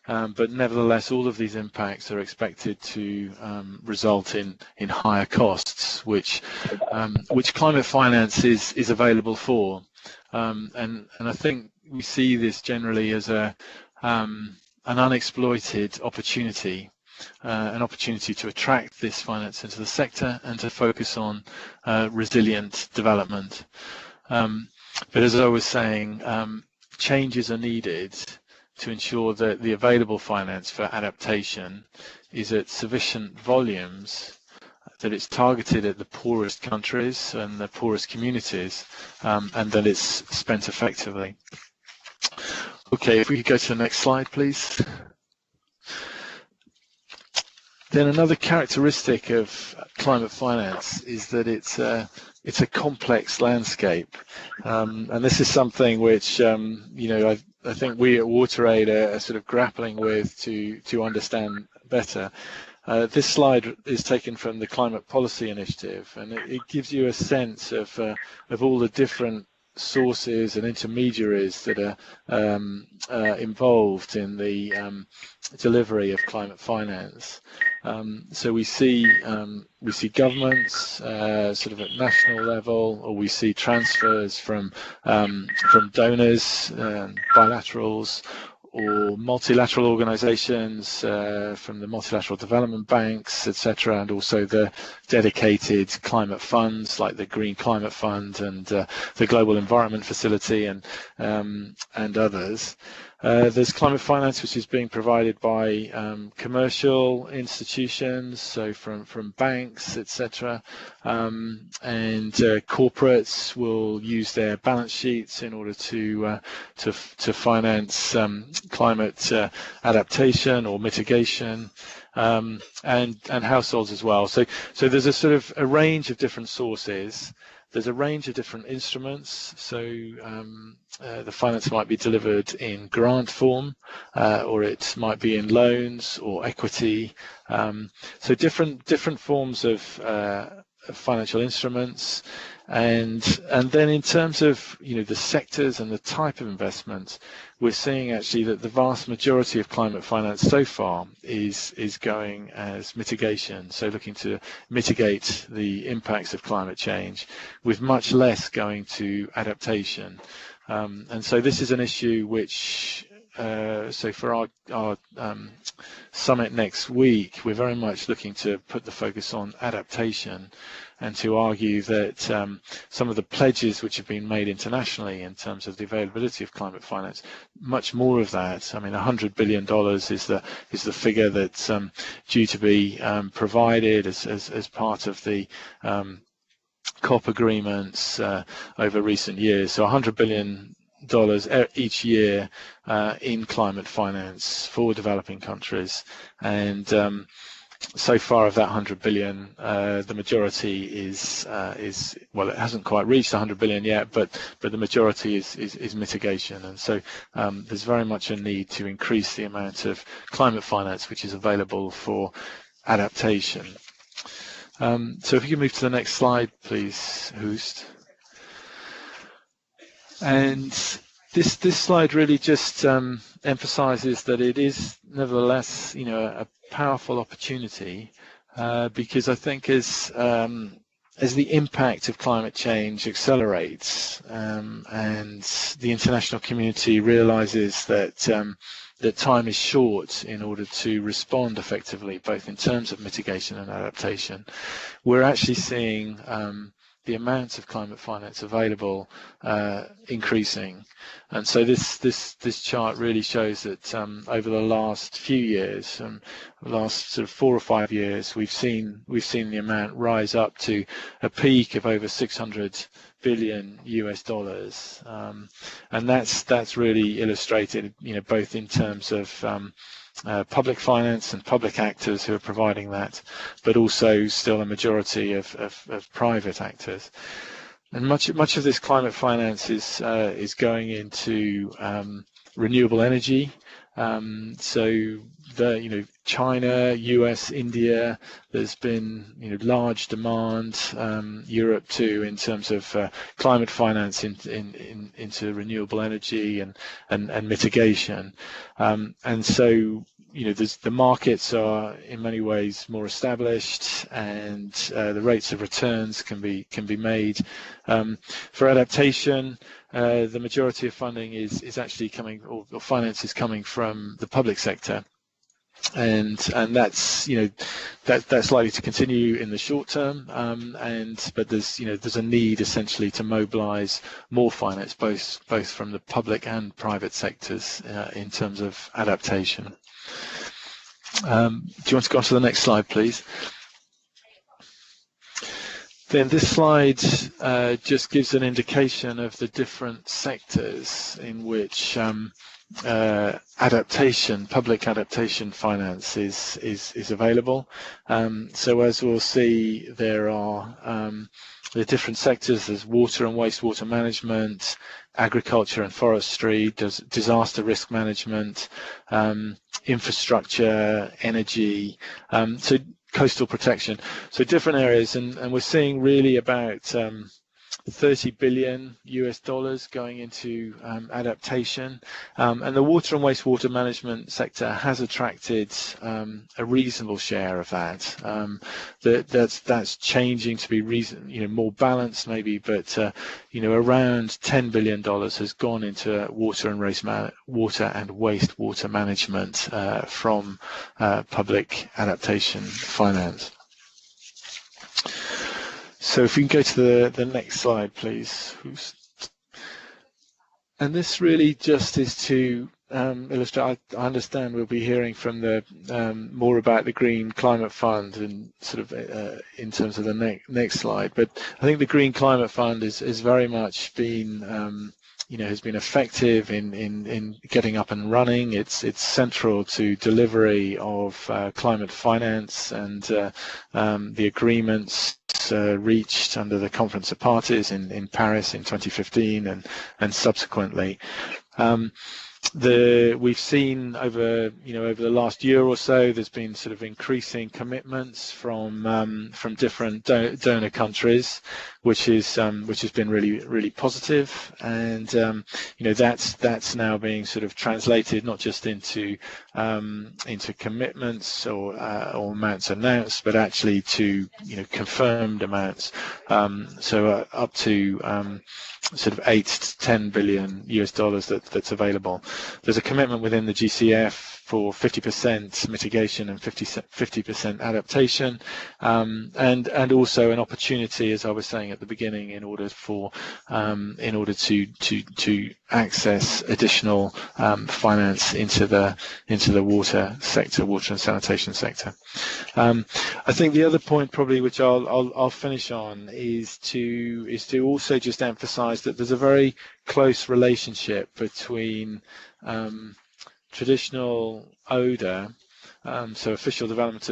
but nevertheless all of these impacts are expected to result in higher costs, which climate finance is available for, and I think we see this generally as an unexploited opportunity, an opportunity to attract this finance into the sector and to focus on resilient development. But as I was saying, changes are needed to ensure that the available finance for adaptation is at sufficient volumes, that it's targeted at the poorest countries and the poorest communities, and that it's spent effectively. Okay, if we could go to the next slide, please. Then another characteristic of climate finance is that it's a complex landscape, and this is something which I think we at WaterAid are sort of grappling with to understand better. This slide is taken from the Climate Policy Initiative, and it gives you a sense of all the different sources and intermediaries that are involved in the delivery of climate finance. So we see governments sort of at national level, or we see transfers from donors, bilaterals, or multilateral organizations from the multilateral development banks, etc., and also the dedicated climate funds like the Green Climate Fund and the Global Environment Facility and others. There's climate finance which is being provided by commercial institutions, so from banks, etc., and corporates will use their balance sheets in order to finance climate adaptation or mitigation, and households as well. So there's a sort of a range of different sources there's a range of different instruments. So the finance might be delivered in grant form, or it might be in loans or equity. So different forms of financial instruments, and then in terms of the sectors and the type of investment, we're seeing actually that the vast majority of climate finance so far is going as mitigation, so looking to mitigate the impacts of climate change, with much less going to adaptation. And so this is an issue which so for our summit next week, we're very much looking to put the focus on adaptation, and to argue that some of the pledges which have been made internationally in terms of the availability of climate finance, much more of that. I mean, $100 billion is the figure that's due to be provided as part of the COP agreements over recent years. So $100 billion each year in climate finance for developing countries, and so far of that 100 billion, the majority is well, it hasn't quite reached 100 billion yet, but the majority is mitigation, and so there's very much a need to increase the amount of climate finance which is available for adaptation. So if you can move to the next slide, please, Hoost. And this slide really just emphasizes that it is nevertheless, a powerful opportunity, because I think as the impact of climate change accelerates, and the international community realizes that time is short in order to respond effectively, both in terms of mitigation and adaptation, we're actually seeing the amount of climate finance available increasing. And so this chart really shows that over the last few years, the last sort of 4 or 5 years, we've seen the amount rise up to a peak of over $600 billion US, and that's really illustrated, both in terms of public finance and public actors who are providing that, but also still a majority of private actors. And much of this climate finance is going into renewable energy. So China, US, India, there's been large demand, Europe too, in terms of climate finance into renewable energy and mitigation, and so the markets are in many ways more established, and the rates of returns can be made. For adaptation, the majority of funding is actually coming, or finance is coming from the public sector, and that's that's likely to continue in the short term, but there's a need essentially to mobilize more finance, both from the public and private sectors, in terms of adaptation. Do you want to go on to the next slide, please? Then this slide just gives an indication of the different sectors in which public adaptation finance is available. So as we'll see, there are the different sectors. There's water and wastewater management, agriculture and forestry, disaster risk management, infrastructure, energy, so coastal protection. So different areas, and we're seeing really about $30 billion US going into adaptation, and the water and wastewater management sector has attracted a reasonable share of that. That's changing to be more balanced maybe, but around $10 billion has gone into water and wastewater management from public adaptation finance. So if we can go to the next slide, please. And this really just is to illustrate. I understand we'll be hearing from the more about the Green Climate Fund and sort of in terms of the next slide. But I think the Green Climate Fund is very much been has been effective in getting up and running. It's central to delivery of climate finance and the agreements reached under the Conference of Parties in Paris in 2015 and subsequently. We've seen over the last year or so, there's been sort of increasing commitments from different donor countries, which has been really positive, and that's now being sort of translated not just into commitments or amounts announced, but actually to confirmed amounts. So up to sort of 8 to 10 billion US dollars that's available. There's a commitment within the GCF for 50% mitigation and 50% adaptation, and also an opportunity, as I was saying at the beginning, in order to access additional finance into the water sector, water and sanitation sector. I think the other point, probably, which I'll finish on, is to also just emphasise that there's a very close relationship between traditional ODA, so official development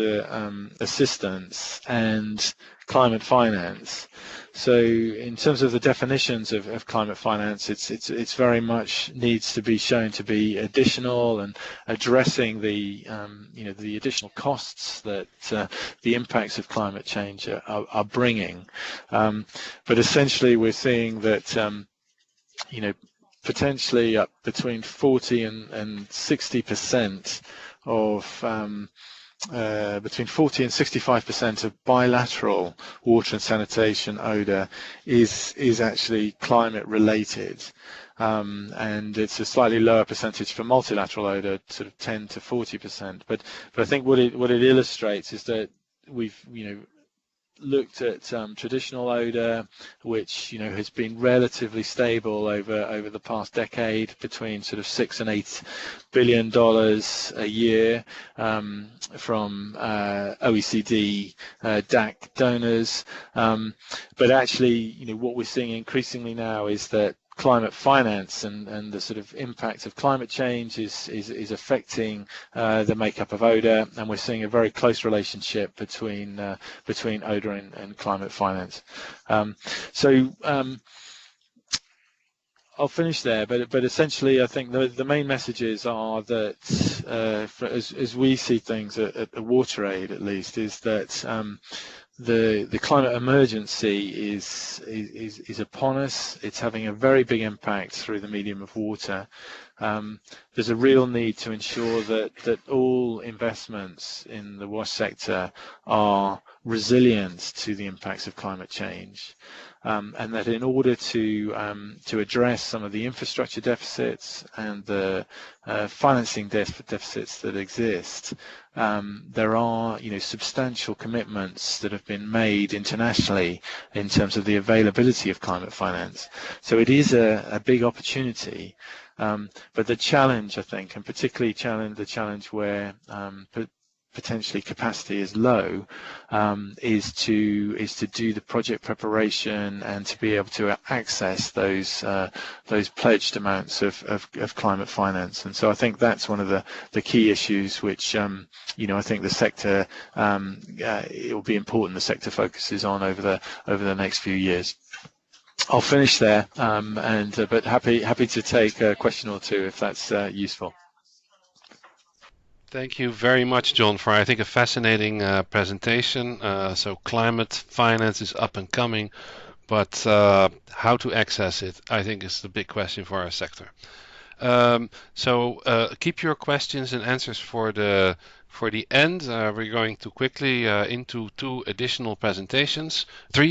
assistance, and climate finance. So in terms of the definitions of climate finance, it's very much needs to be shown to be additional and addressing the the additional costs that the impacts of climate change are bringing. But essentially, we're seeing that potentially up between 40 and 60% of between 40 and 65% of bilateral water and sanitation ODA is actually climate related, and it's a slightly lower percentage for multilateral ODA, sort of 10 to 40%. But I think what it illustrates is that we've looked at traditional ODA, which has been relatively stable over the past decade, between sort of $6 and $8 billion a year from OECD DAC donors. But actually, what we're seeing increasingly now is that climate finance and the sort of impact of climate change is affecting the makeup of ODA, and we're seeing a very close relationship between ODA and climate finance. So I'll finish there, but essentially I think the main messages are that as we see things at the WaterAid, at least, is that the climate emergency is upon us. It's having a very big impact through the medium of water. There's a real need to ensure that all investments in the water sector are resilient to the impacts of climate change, and that in order to address some of the infrastructure deficits and the financing deficits that exist, there are substantial commitments that have been made internationally in terms of the availability of climate finance. So it is a big opportunity, but the challenge, I think, and particularly the challenge where potentially capacity is low, is to do the project preparation and to be able to access those pledged amounts of climate finance. And so I think that's one of the key issues which I think the sector it will be important the sector focuses on over the next few years. I'll finish there, but happy to take a question or two if that's useful. Thank you very much, John, for I think a fascinating presentation. So climate finance is up and coming, but how to access it, I think, is the big question for our sector. So keep your questions and answers for the end. We're going to quickly into three presentations. So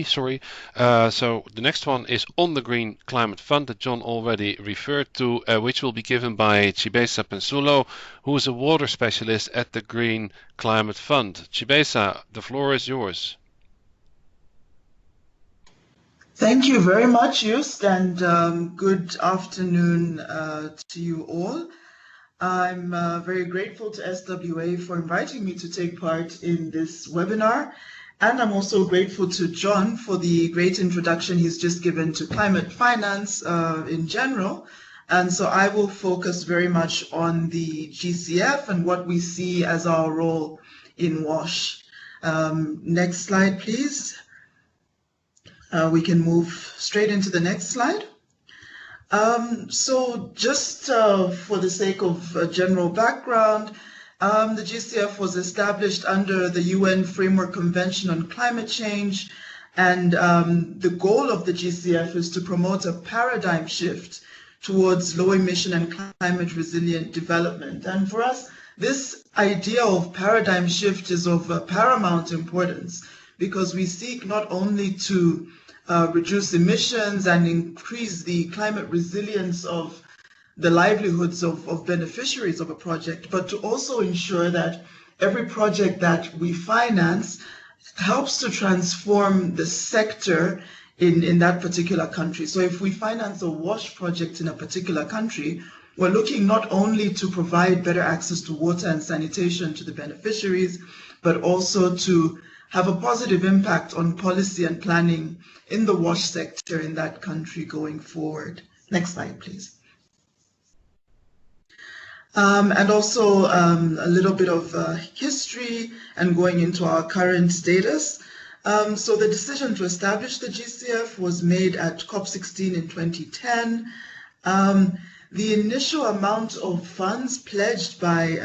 the next one is on the Green Climate Fund that John already referred to, which will be given by Chibesa Pensulo, who is a water specialist at the Green Climate Fund. Chibesa, the floor is yours. Thank you very much, Just, and good afternoon to you all. I'm very grateful to SWA for inviting me to take part in this webinar, and I'm also grateful to John for the great introduction he's just given to climate finance in general. And so I will focus very much on the GCF and what we see as our role in WASH. Next slide, please. We can move straight into the next slide. So just for the sake of general background, the GCF was established under the UN Framework Convention on Climate Change, and the goal of the GCF is to promote a paradigm shift towards low emission and climate resilient development. And for us, this idea of paradigm shift is of paramount importance, because we seek not only to reduce emissions and increase the climate resilience of the livelihoods of beneficiaries of a project, but to also ensure that every project that we finance helps to transform the sector in that particular country. So if we finance a WASH project in a particular country, we're looking not only to provide better access to water and sanitation to the beneficiaries, but also to have a positive impact on policy and planning in the WASH sector in that country going forward. Next slide, please. And also a little bit of history and going into our current status. So the decision to establish the GCF was made at COP16 in 2010. The initial amount of funds pledged by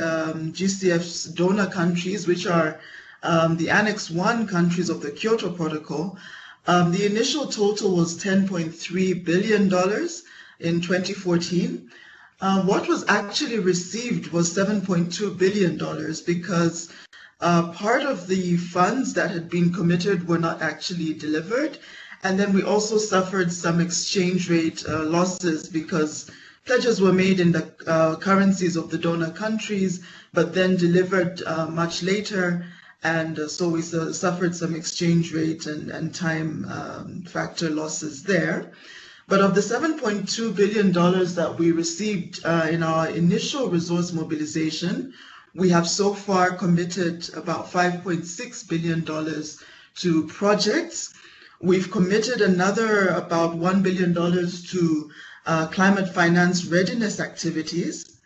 GCF's donor countries, which are the Annex 1 countries of the Kyoto Protocol, the initial total was $10.3 billion in 2014. What was actually received was $7.2 billion because part of the funds that had been committed were not actually delivered. And then we also suffered some exchange rate losses because pledges were made in the currencies of the donor countries, but then delivered much later. And so we suffered some exchange rate and time factor losses there. But of the $7.2 billion that we received in our initial resource mobilization, we have so far committed about $5.6 billion to projects. We've committed another about $1 billion to climate finance readiness activities.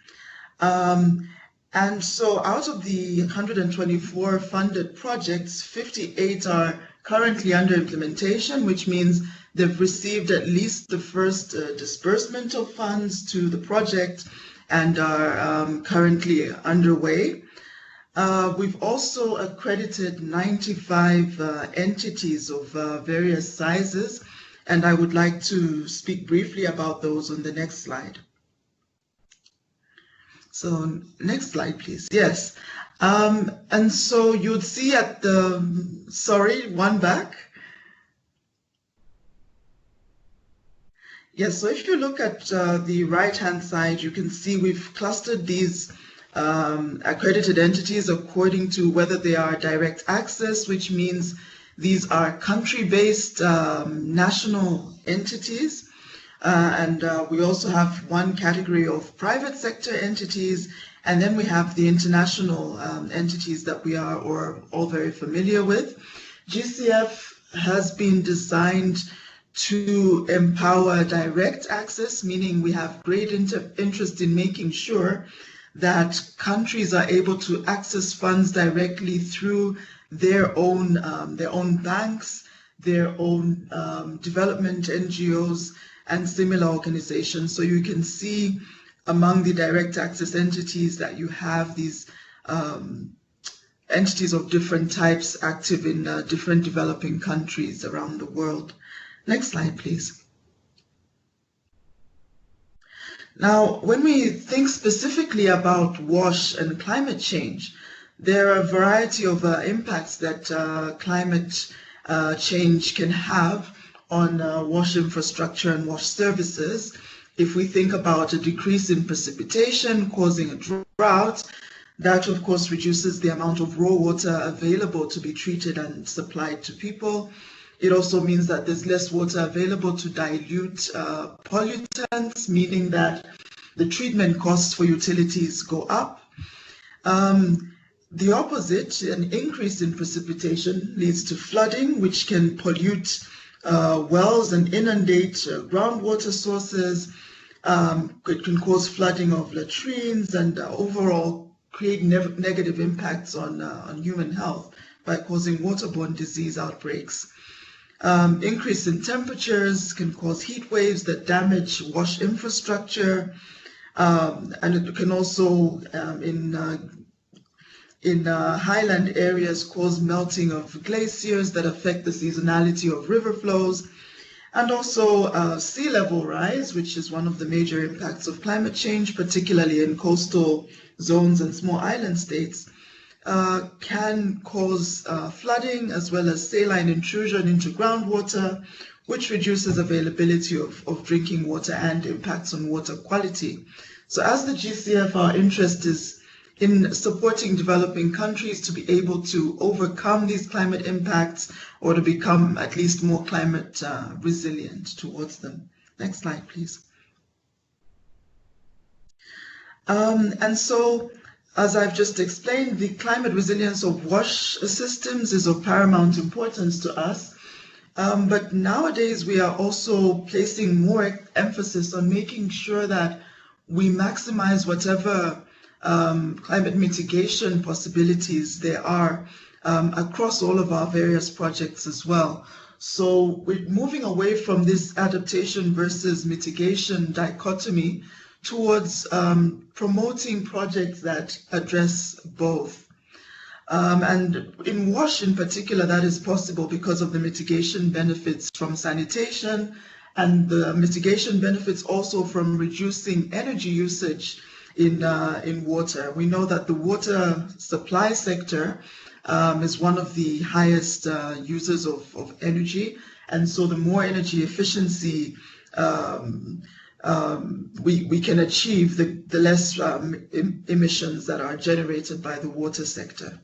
And so out of the 124 funded projects, 58 are currently under implementation, which means they've received at least the first disbursement of funds to the project and are currently underway. We've also accredited 95 entities of various sizes, and I would like to speak briefly about those on the next slide. So next slide, please. Yes. And so you'd see at the, sorry, one back. Yes, so if you look at the right-hand side, you can see we've clustered these accredited entities according to whether they are direct access, which means these are country-based national entities. And we also have one category of private sector entities, and then we have the international entities that we are all very familiar with. GCF has been designed to empower direct access, meaning we have great interest in making sure that countries are able to access funds directly through their own banks, their own development NGOs, and similar organizations. So you can see among the direct access entities that you have these entities of different types active in different developing countries around the world. Next slide, please. Now, when we think specifically about WASH and climate change, there are a variety of impacts that climate change can have on WASH infrastructure and WASH services. If we think about a decrease in precipitation causing a drought, that of course reduces the amount of raw water available to be treated and supplied to people. It also means that there's less water available to dilute pollutants, meaning that the treatment costs for utilities go up. The opposite, an increase in precipitation, leads to flooding, which can pollute wells and inundate groundwater sources. It can cause flooding of latrines and overall create negative impacts on human health by causing waterborne disease outbreaks. Increase in temperatures can cause heat waves that damage wash infrastructure, and it can also, in highland areas, cause melting of glaciers that affect the seasonality of river flows. And also sea level rise, which is one of the major impacts of climate change, particularly in coastal zones and small island states, can cause flooding as well as saline intrusion into groundwater, which reduces availability of drinking water and impacts on water quality. So as the GCF, our interest is in supporting developing countries to be able to overcome these climate impacts or to become at least more climate resilient towards them. Next slide, please. And so, as I've just explained, the climate resilience of wash systems is of paramount importance to us. But nowadays, we are also placing more emphasis on making sure that we maximize whatever climate mitigation possibilities there are across all of our various projects as well. So we're moving away from this adaptation versus mitigation dichotomy towards promoting projects that address both. And in WASH in particular, that is possible because of the mitigation benefits from sanitation and the mitigation benefits also from reducing energy usage in water. We know that the water supply sector is one of the highest users of energy, and so the more energy efficiency we can achieve, the less emissions that are generated by the water sector.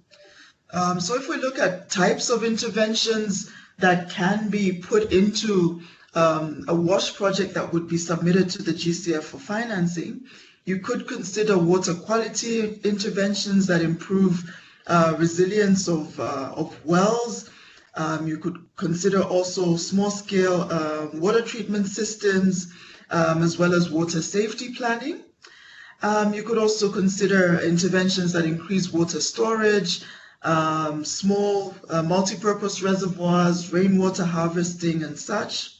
So if we look at types of interventions that can be put into a WASH project that would be submitted to the GCF for financing, you could consider water quality interventions that improve resilience of wells. You could consider also small-scale water treatment systems, as well as water safety planning. You could also consider interventions that increase water storage, small multi-purpose reservoirs, rainwater harvesting, and such.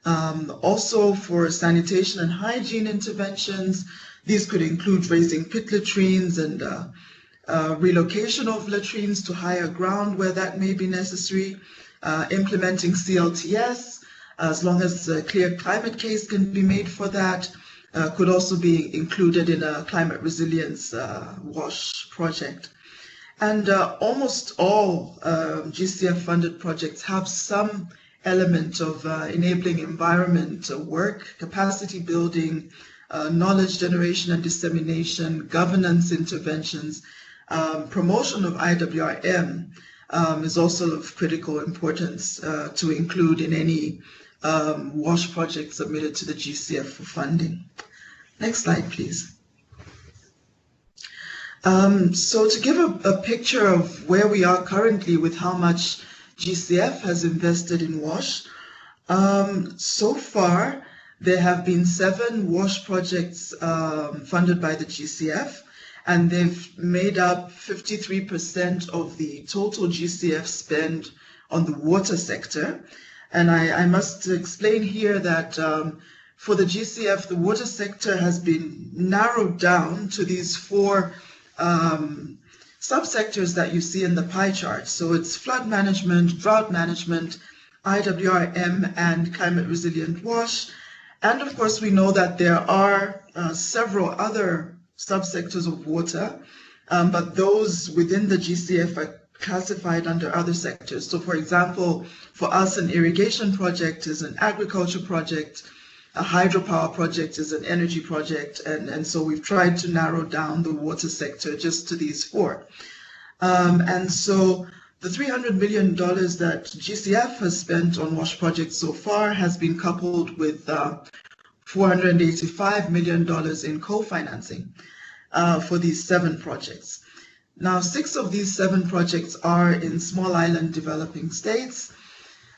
Also for sanitation and hygiene interventions, these could include raising pit latrines and relocation of latrines to higher ground where that may be necessary, implementing CLTS, as long as a clear climate case can be made for that, could also be included in a climate resilience WASH project. And almost all GCF-funded projects have some element of enabling environment work, capacity building, knowledge generation and dissemination, governance interventions. Promotion of IWRM is also of critical importance to include in any WASH project submitted to the GCF for funding. Next slide, please. So to give a picture of where we are currently with how much GCF has invested in WASH, so far there have been 7 WASH projects funded by the GCF, and they've made up 53% of the total GCF spend on the water sector. And I must explain here that for the GCF, the water sector has been narrowed down to these 4 subsectors that you see in the pie chart. So it's flood management, drought management, IWRM, and climate resilient WASH. And of course, we know that there are several other subsectors of water, but those within the GCF are classified under other sectors. So for example, for us, an irrigation project is an agriculture project, a hydropower project is an energy project, and so we've tried to narrow down the water sector just to these 4. And so the $300 million that GCF has spent on WASH projects so far has been coupled with $485 million in co-financing for these 7 projects. Now, 6 of these 7 projects are in small island developing states,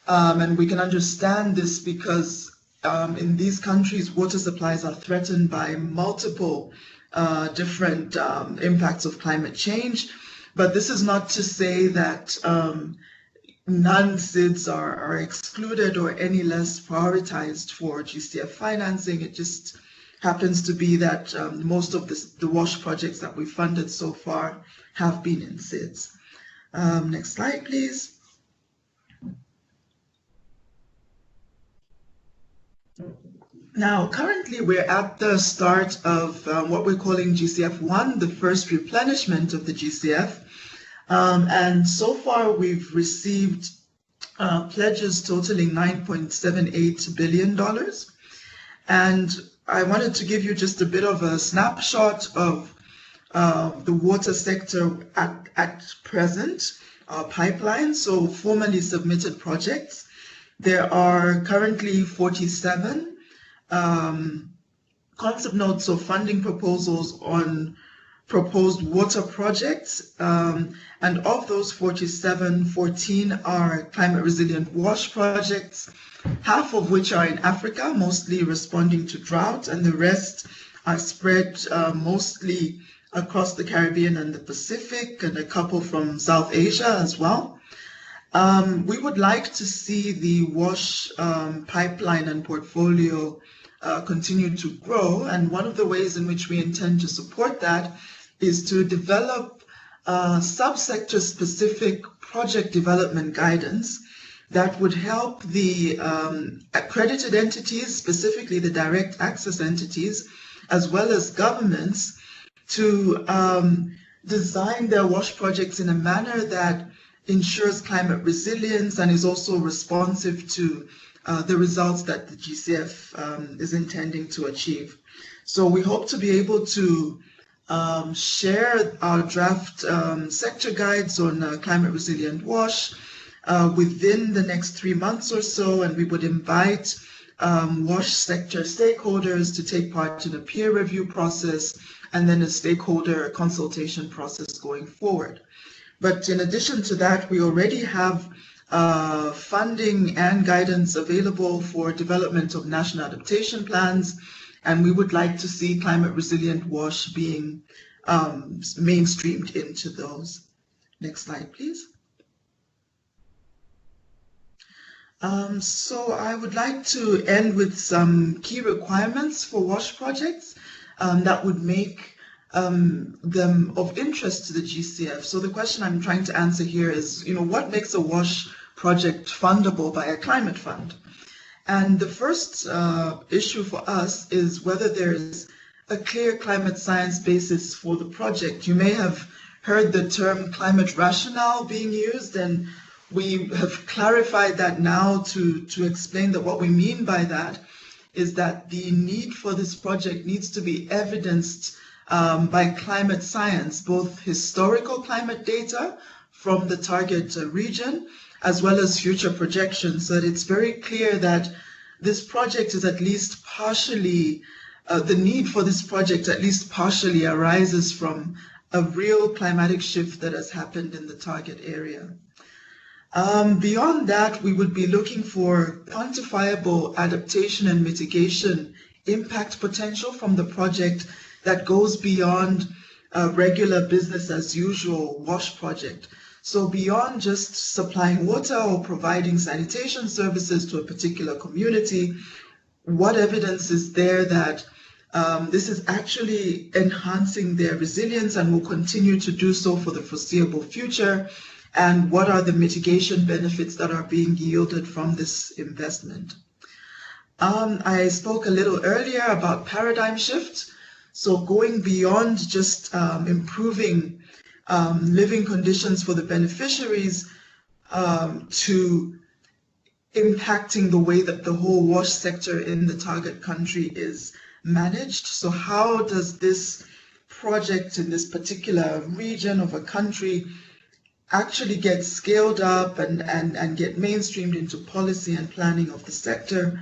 and we can understand this because in these countries, water supplies are threatened by multiple different impacts of climate change. But this is not to say that non-SIDs are excluded or any less prioritized for GCF financing. It just happens to be that most of the WASH projects that we funded so far have been in SIDs. Next slide, please. Now, currently we're at the start of what we're calling GCF1, the first replenishment of the GCF. And so far we've received pledges totaling $9.78 billion. And I wanted to give you just a bit of a snapshot of the water sector at present, pipeline, so formally submitted projects. There are currently 47 concept notes or funding proposals on proposed water projects, and of those 47, 14 are climate resilient WASH projects, half of which are in Africa, mostly responding to drought, and the rest are spread mostly across the Caribbean and the Pacific, and a couple from South Asia as well. We would like to see the WASH pipeline and portfolio continue to grow, and one of the ways in which we intend to support that is to develop subsector specific project development guidance that would help the accredited entities, specifically the direct access entities, as well as governments, to design their WASH projects in a manner that ensures climate resilience and is also responsive to the results that the GCF is intending to achieve. So we hope to be able to share our draft sector guides on climate resilient WASH within the next 3 months or so, and we would invite WASH sector stakeholders to take part in a peer review process and then a stakeholder consultation process going forward. But in addition to that, we already have funding and guidance available for development of national adaptation plans, and we would like to see climate resilient WASH being mainstreamed into those. Next slide, please. So I would like to end with some key requirements for WASH projects that would make them of interest to the GCF. So the question I'm trying to answer here is, what makes a WASH project fundable by a climate fund? And the first issue for us is whether there is a clear climate science basis for the project. You may have heard the term climate rationale being used, and we have clarified that now to explain that what we mean by that is that the need for this project needs to be evidenced by climate science, both historical climate data from the target region, as well as future projections, so that it's very clear that this project is at least partially, the need for this project at least partially arises from a real climatic shift that has happened in the target area. Beyond that, we would be looking for quantifiable adaptation and mitigation impact potential from the project that goes beyond a regular business as usual WASH project. So beyond just supplying water or providing sanitation services to a particular community, what evidence is there that this is actually enhancing their resilience and will continue to do so for the foreseeable future? And what are the mitigation benefits that are being yielded from this investment? I spoke a little earlier about paradigm shift. So going beyond just improving living conditions for the beneficiaries to impacting the way that the whole WASH sector in the target country is managed. So how does this project in this particular region of a country actually get scaled up and get mainstreamed into policy and planning of the sector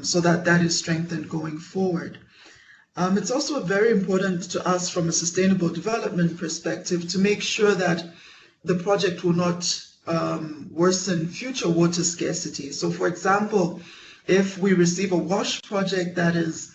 so that that is strengthened going forward? It's also very important to us from a sustainable development perspective to make sure that the project will not worsen future water scarcity. So for example, if we receive a WASH project that is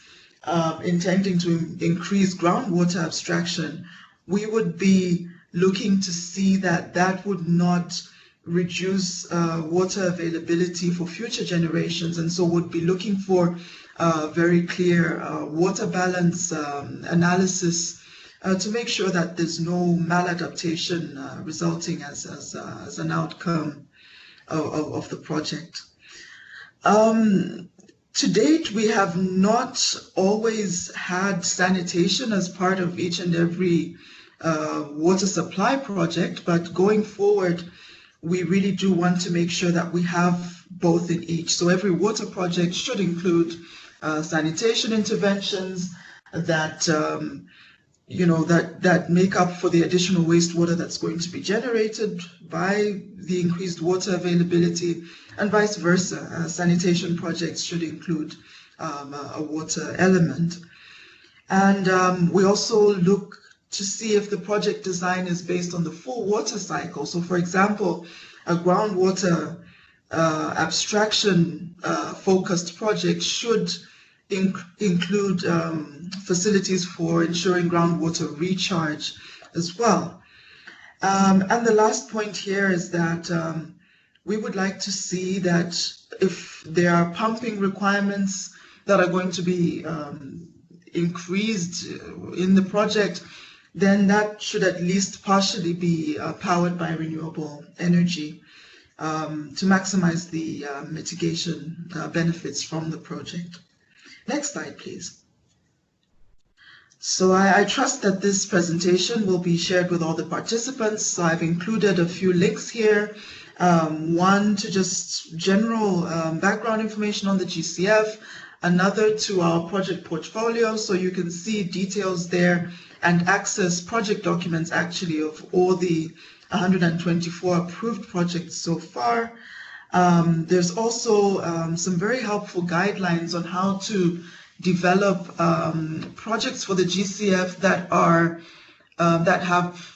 intending to increase groundwater abstraction, we would be looking to see that that would not reduce water availability for future generations, and so would be looking for very clear water balance analysis to make sure that there's no maladaptation resulting as an outcome of the project. To date, we have not always had sanitation as part of each and every water supply project, but going forward, we really do want to make sure that we have both in each. So every water project should include sanitation interventions that that make up for the additional wastewater that's going to be generated by the increased water availability, and vice versa. Sanitation projects should include a water element. And we also look to see if the project design is based on the full water cycle. So for example, a groundwater abstraction focused project should include facilities for ensuring groundwater recharge as well. And the last point here is that we would like to see that if there are pumping requirements that are going to be increased in the project, then that should at least partially be powered by renewable energy to maximize the mitigation benefits from the project. Next slide, please. So I trust that this presentation will be shared with all the participants. So I've included a few links here. One to just general background information on the GCF, another to our project portfolio, so you can see details there and access project documents actually of all the 124 approved projects so far. There's also some very helpful guidelines on how to develop projects for the GCF that are that have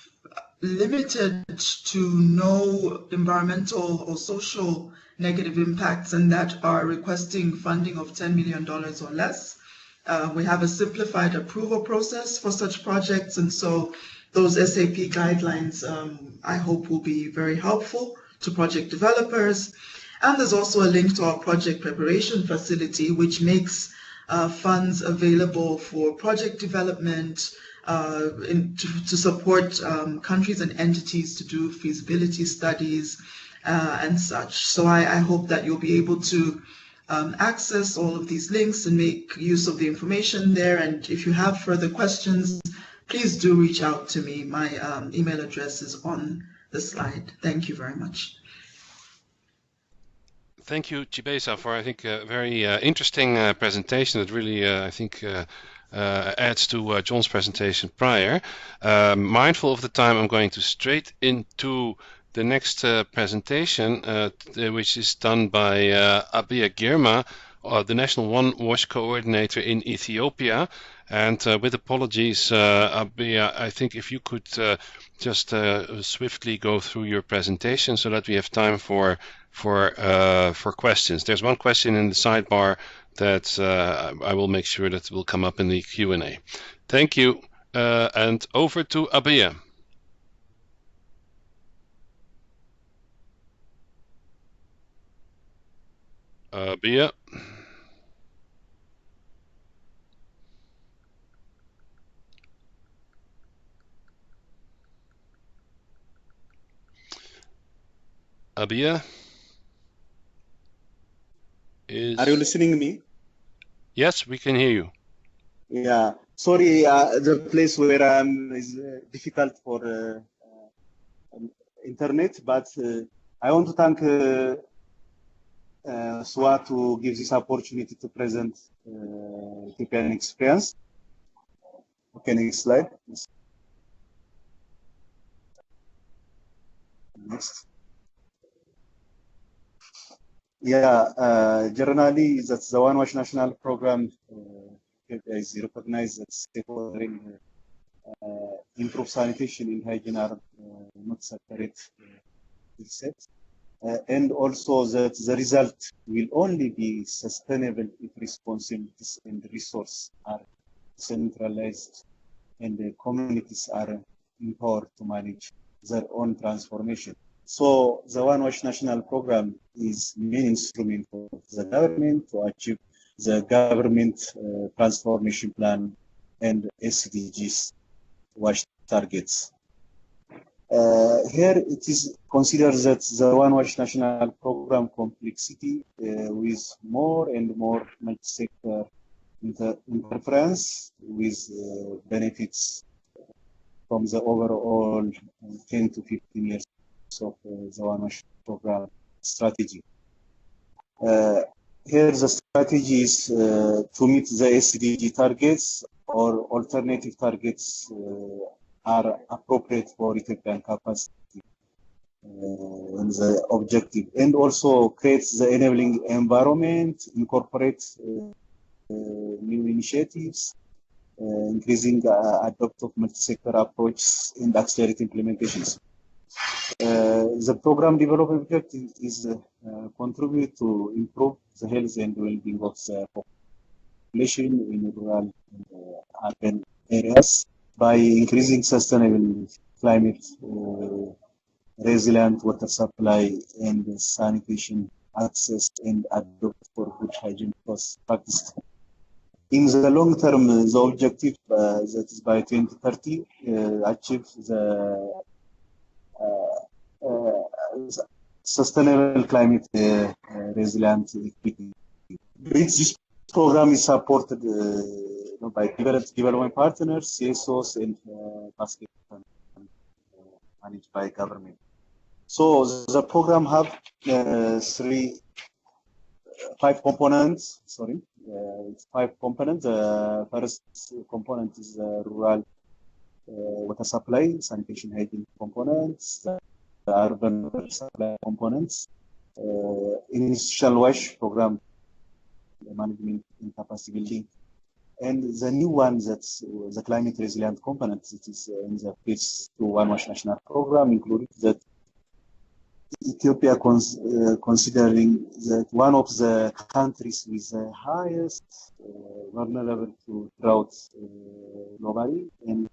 limited to no environmental or social negative impacts and that are requesting funding of $10 million or less. We have a simplified approval process for such projects, and so those SAP guidelines I hope will be very helpful to project developers. And there's also a link to our project preparation facility, which makes funds available for project development to support countries and entities to do feasibility studies and such. So I hope that you'll be able to access all of these links and make use of the information there. And if you have further questions, please do reach out to me. My email address is on the slide. Thank you very much. Thank you, Chibesa, for I think a very interesting presentation that really I think adds to John's presentation prior. Mindful of the time, I'm going to straight into the next presentation, which is done by Abiya Girma, the National One Wash Coordinator in Ethiopia. And with apologies, Abiya, I think if you could just swiftly go through your presentation so that we have time for questions. There's one question in the sidebar that I will make sure that will come up in the Q&A. Thank you, and over to Abiya. Abiya. Abiya? Are you listening to me? Yes, we can hear you. Yeah, sorry, the place where I am is difficult for internet, but I want to thank SWA to give this opportunity to present Ethiopian experience. Okay, next slide. Next. Yeah, generally, that's the One Wash National Program is recognized that stakeholder in improve sanitation and hygiene are not separate sets. And also that the result will only be sustainable if responsibilities and resources are centralized and the communities are empowered to manage their own transformation. So the One Wash National Program is main instrument for the government to achieve the government transformation plan and SDGs wash targets. Here it is considered that the One Wash National Program complexity with more and more multi-sector interference with benefits from the overall 10 to 15 years of the One Wash Program strategy. Here the strategy is to meet the SDG targets or alternative targets are appropriate for Ethiopian capacity and the objective, and also creates the enabling environment, incorporate new initiatives, increasing adopt of multi-sector approaches and accelerate implementations. The program development objective is contribute to improve the health and well-being of the population in rural and urban areas by increasing sustainable climate resilient water supply and sanitation access and adopt for good hygiene practice. In the long term, the objective that is by 2030 achieve the sustainable climate resilient equity. This program is supported by development partners, CSOs, and basket managed by government. So the program have five components. It's 5 components. The first component is rural water supply, sanitation, hygiene components, the urban water supply components, institutional wash program, the management and capacity building, and the new one that's the climate resilient component. It is in the phase 2 One Wash National Program, including that Ethiopia considering that one of the countries with the highest vulnerable to drought globally, and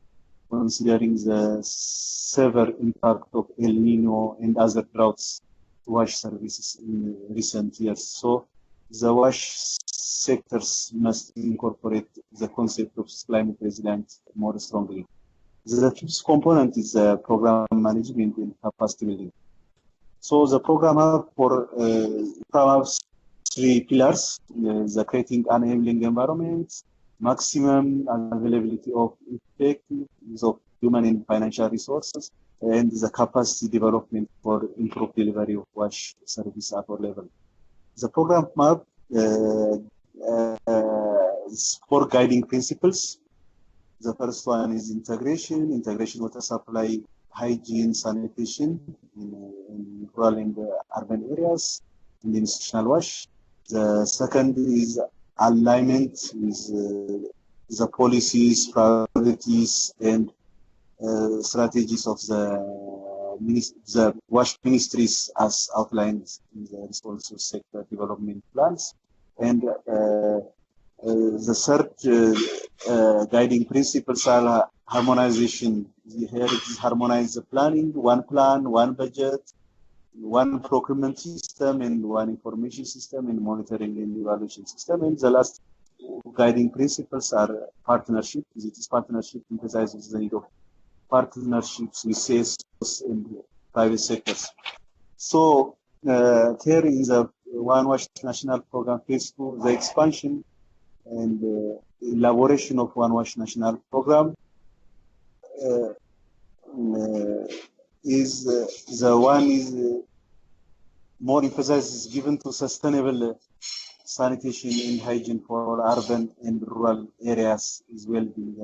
considering the severe impact of El Nino and other droughts wash services in recent years. So the wash sectors must incorporate the concept of climate resilience more strongly. The fifth component is program management and capacity building. So the program has 3 pillars: the creating enabling environment, maximum availability of effective use of human and financial resources, and the capacity development for improved delivery of wash service at all levels. The program map is 4 guiding principles. The first one is integration water supply, hygiene, sanitation in rural and urban areas, and institutional wash. The second is alignment with the policies, priorities, and strategies of the wash ministries as outlined in the responsible sector development plans. And the third guiding principles are harmonization. Here it is harmonize the planning, one plan, one budget, one procurement system, and one information system, and monitoring and evaluation system. And the last guiding principles are partnership. It is partnership emphasizes the need of partnerships with CSOs and private sectors. So here in the One Wash National Program Phase 2, the expansion and elaboration of One Wash National Program is more emphasis is given to sustainable sanitation and hygiene for urban and rural areas, as well being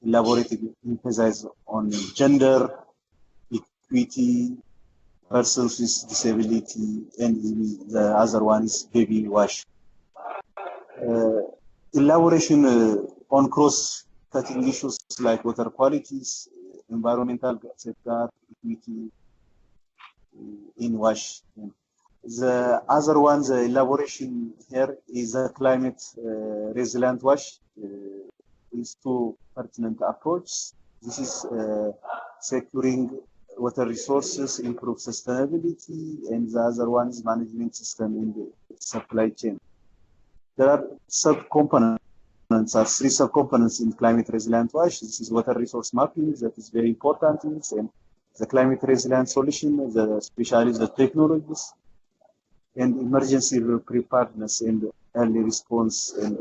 elaborated emphasis on gender equity, persons with disability, and the other one is baby wash. Elaboration on cross-cutting issues like water qualities, environmental safeguard, equity in wash. The other one, the elaboration here is a climate resilient wash with 2 pertinent approaches. This is securing water resources, improve sustainability, and the other one is management system in the supply chain. There are sub-components, three sub-components in climate resilient WASH. This is water resource mapping, that is very important, and the climate resilient solution, especially the technologies, and emergency preparedness and early response and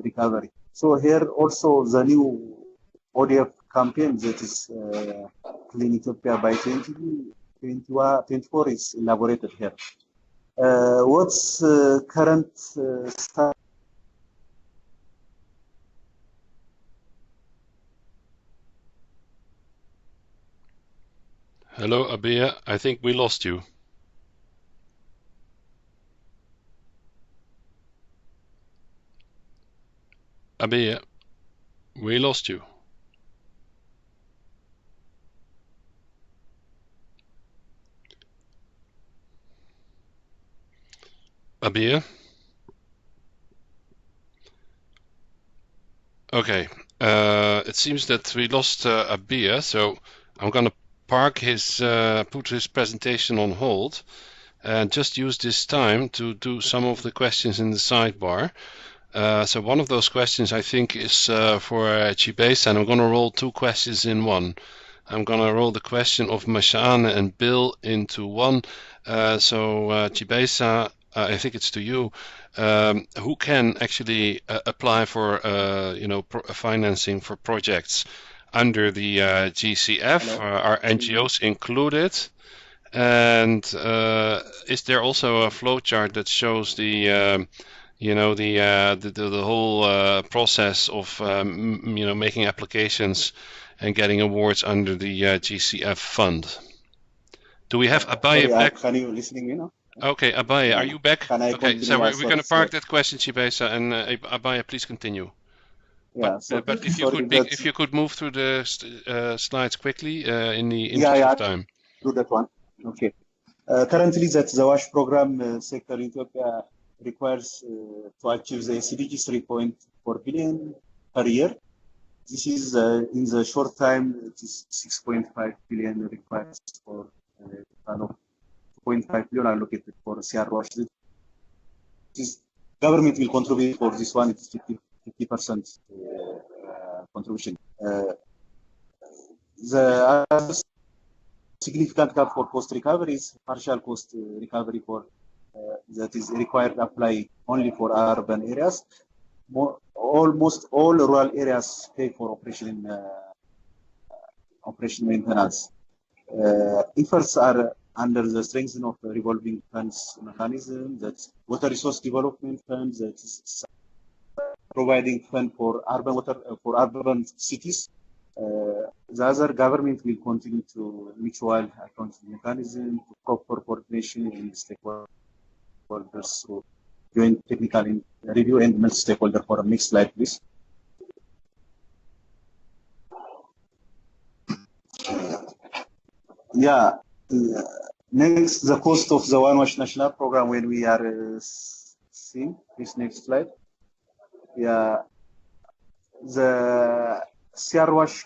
recovery. So here also the new ODF campaign that is Clean Ethiopia by 2024 is elaborated here. What's current status? Hello, Abia. I think we lost you. Abia, we lost you. Abia? Okay. It seems that we lost Abia, so I'm gonna park his put his presentation on hold and just use this time to do some of the questions in the sidebar. So one of those questions I think is for Chibesa, and I'm going to roll two questions in one. I'm going to roll the question of Mashane and Bill into one. Chibesa, I think it's to you. Who can actually apply for financing for projects under the GCF? Are NGOs included? And is there also a flowchart that shows the the whole process of making applications and getting awards under the GCF fund? Do we have Abaye back? Can you listening now? Okay, Abaye, are you back? Okay, so we're going to park that question, Chibesa, and Abaye, please continue. Yeah, but if you could move through the slides quickly in the interest of time. Do that one. Okay. Currently, that the WASH program sector in Ethiopia requires to achieve the SDG 3.4 billion per year. This is in the short time, it is 6.5 billion requires for 2.5 billion allocated for CR This government will contribute for this one. It's 50% contribution. The other significant gap for cost recovery is partial cost recovery for that is required to apply only for urban areas. Almost all rural areas pay for operation maintenance. Efforts are under the strengthening of the revolving funds mechanism, that's water resource development fund, that is providing fund for urban water for urban cities. The other government will continue to mutual accounting mechanism, proper coordination in stakeholders through joint technical review and multi-stakeholder forum. Next slide, please. Yeah. Next, the cost of the One Wash National Program when we are seeing this next slide. Yeah, the CR Wash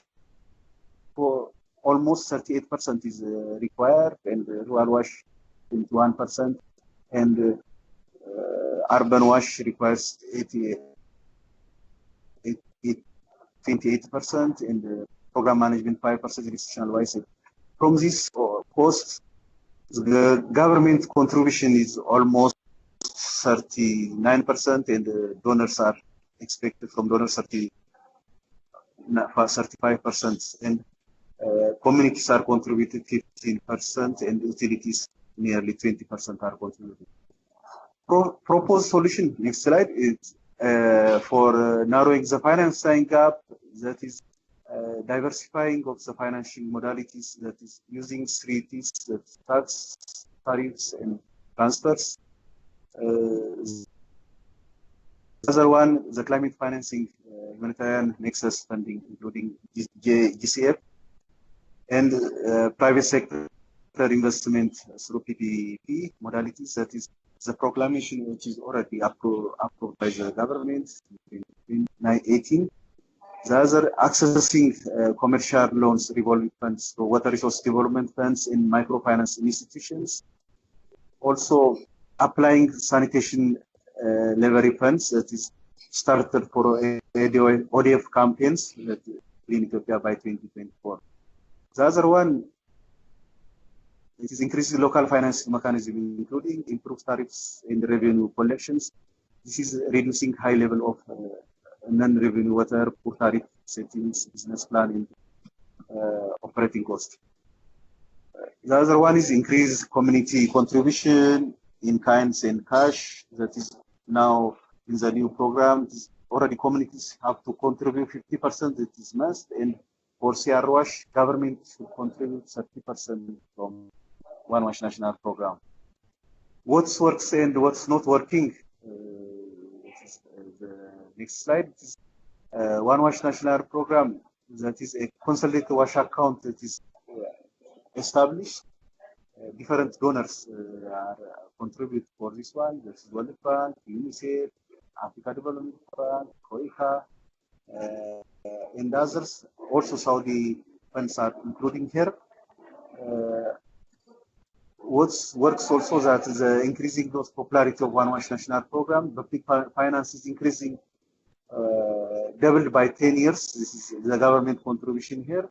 for almost 38% is required, and rural wash 21%, and urban wash requires 28%, and program management 5%, institutional wise. From this cost, the government contribution is almost 39%, and the donors are expected from donors 35%, and communities are contributed 15%, and utilities nearly 20% are contributed. Proposed solution, next slide, is for narrowing the financing gap, that is diversifying of the financing modalities, that is using 3 T's, that's tax, tariffs, and transfers. The other one, the climate financing, humanitarian nexus funding, including GCF, and private sector investment through PPP modalities, that is the proclamation which is already approved by the government in 2018. The other, accessing commercial loans, revolving funds, so water resource development funds in microfinance institutions. Also, applying sanitation leverage funds that is started for ODF campaigns that in Ethiopia by 2024. The other one, it is increasing local financing mechanism, including improved tariffs and revenue collections. This is reducing high level of non-revenue water, poor tariff settings, business plan, and operating cost. The other one is increased community contribution in kinds and cash. That is now in the new program. Already communities have to contribute 50%, that is must, and for CRWASH, government should contribute 30% from One Wash National Program. What's works and what's not working? The next slide. One Wash National Program, that is a consolidated wash account that is established. Different donors are contribute for this one. This is World Bank, UNICEF, Africa Development Bank, COICA, and others. Also Saudi funds are including here. What works also that is increasing those popularity of One Wash National Program. Public finance is increasing, doubled by 10 years. This is the government contribution here.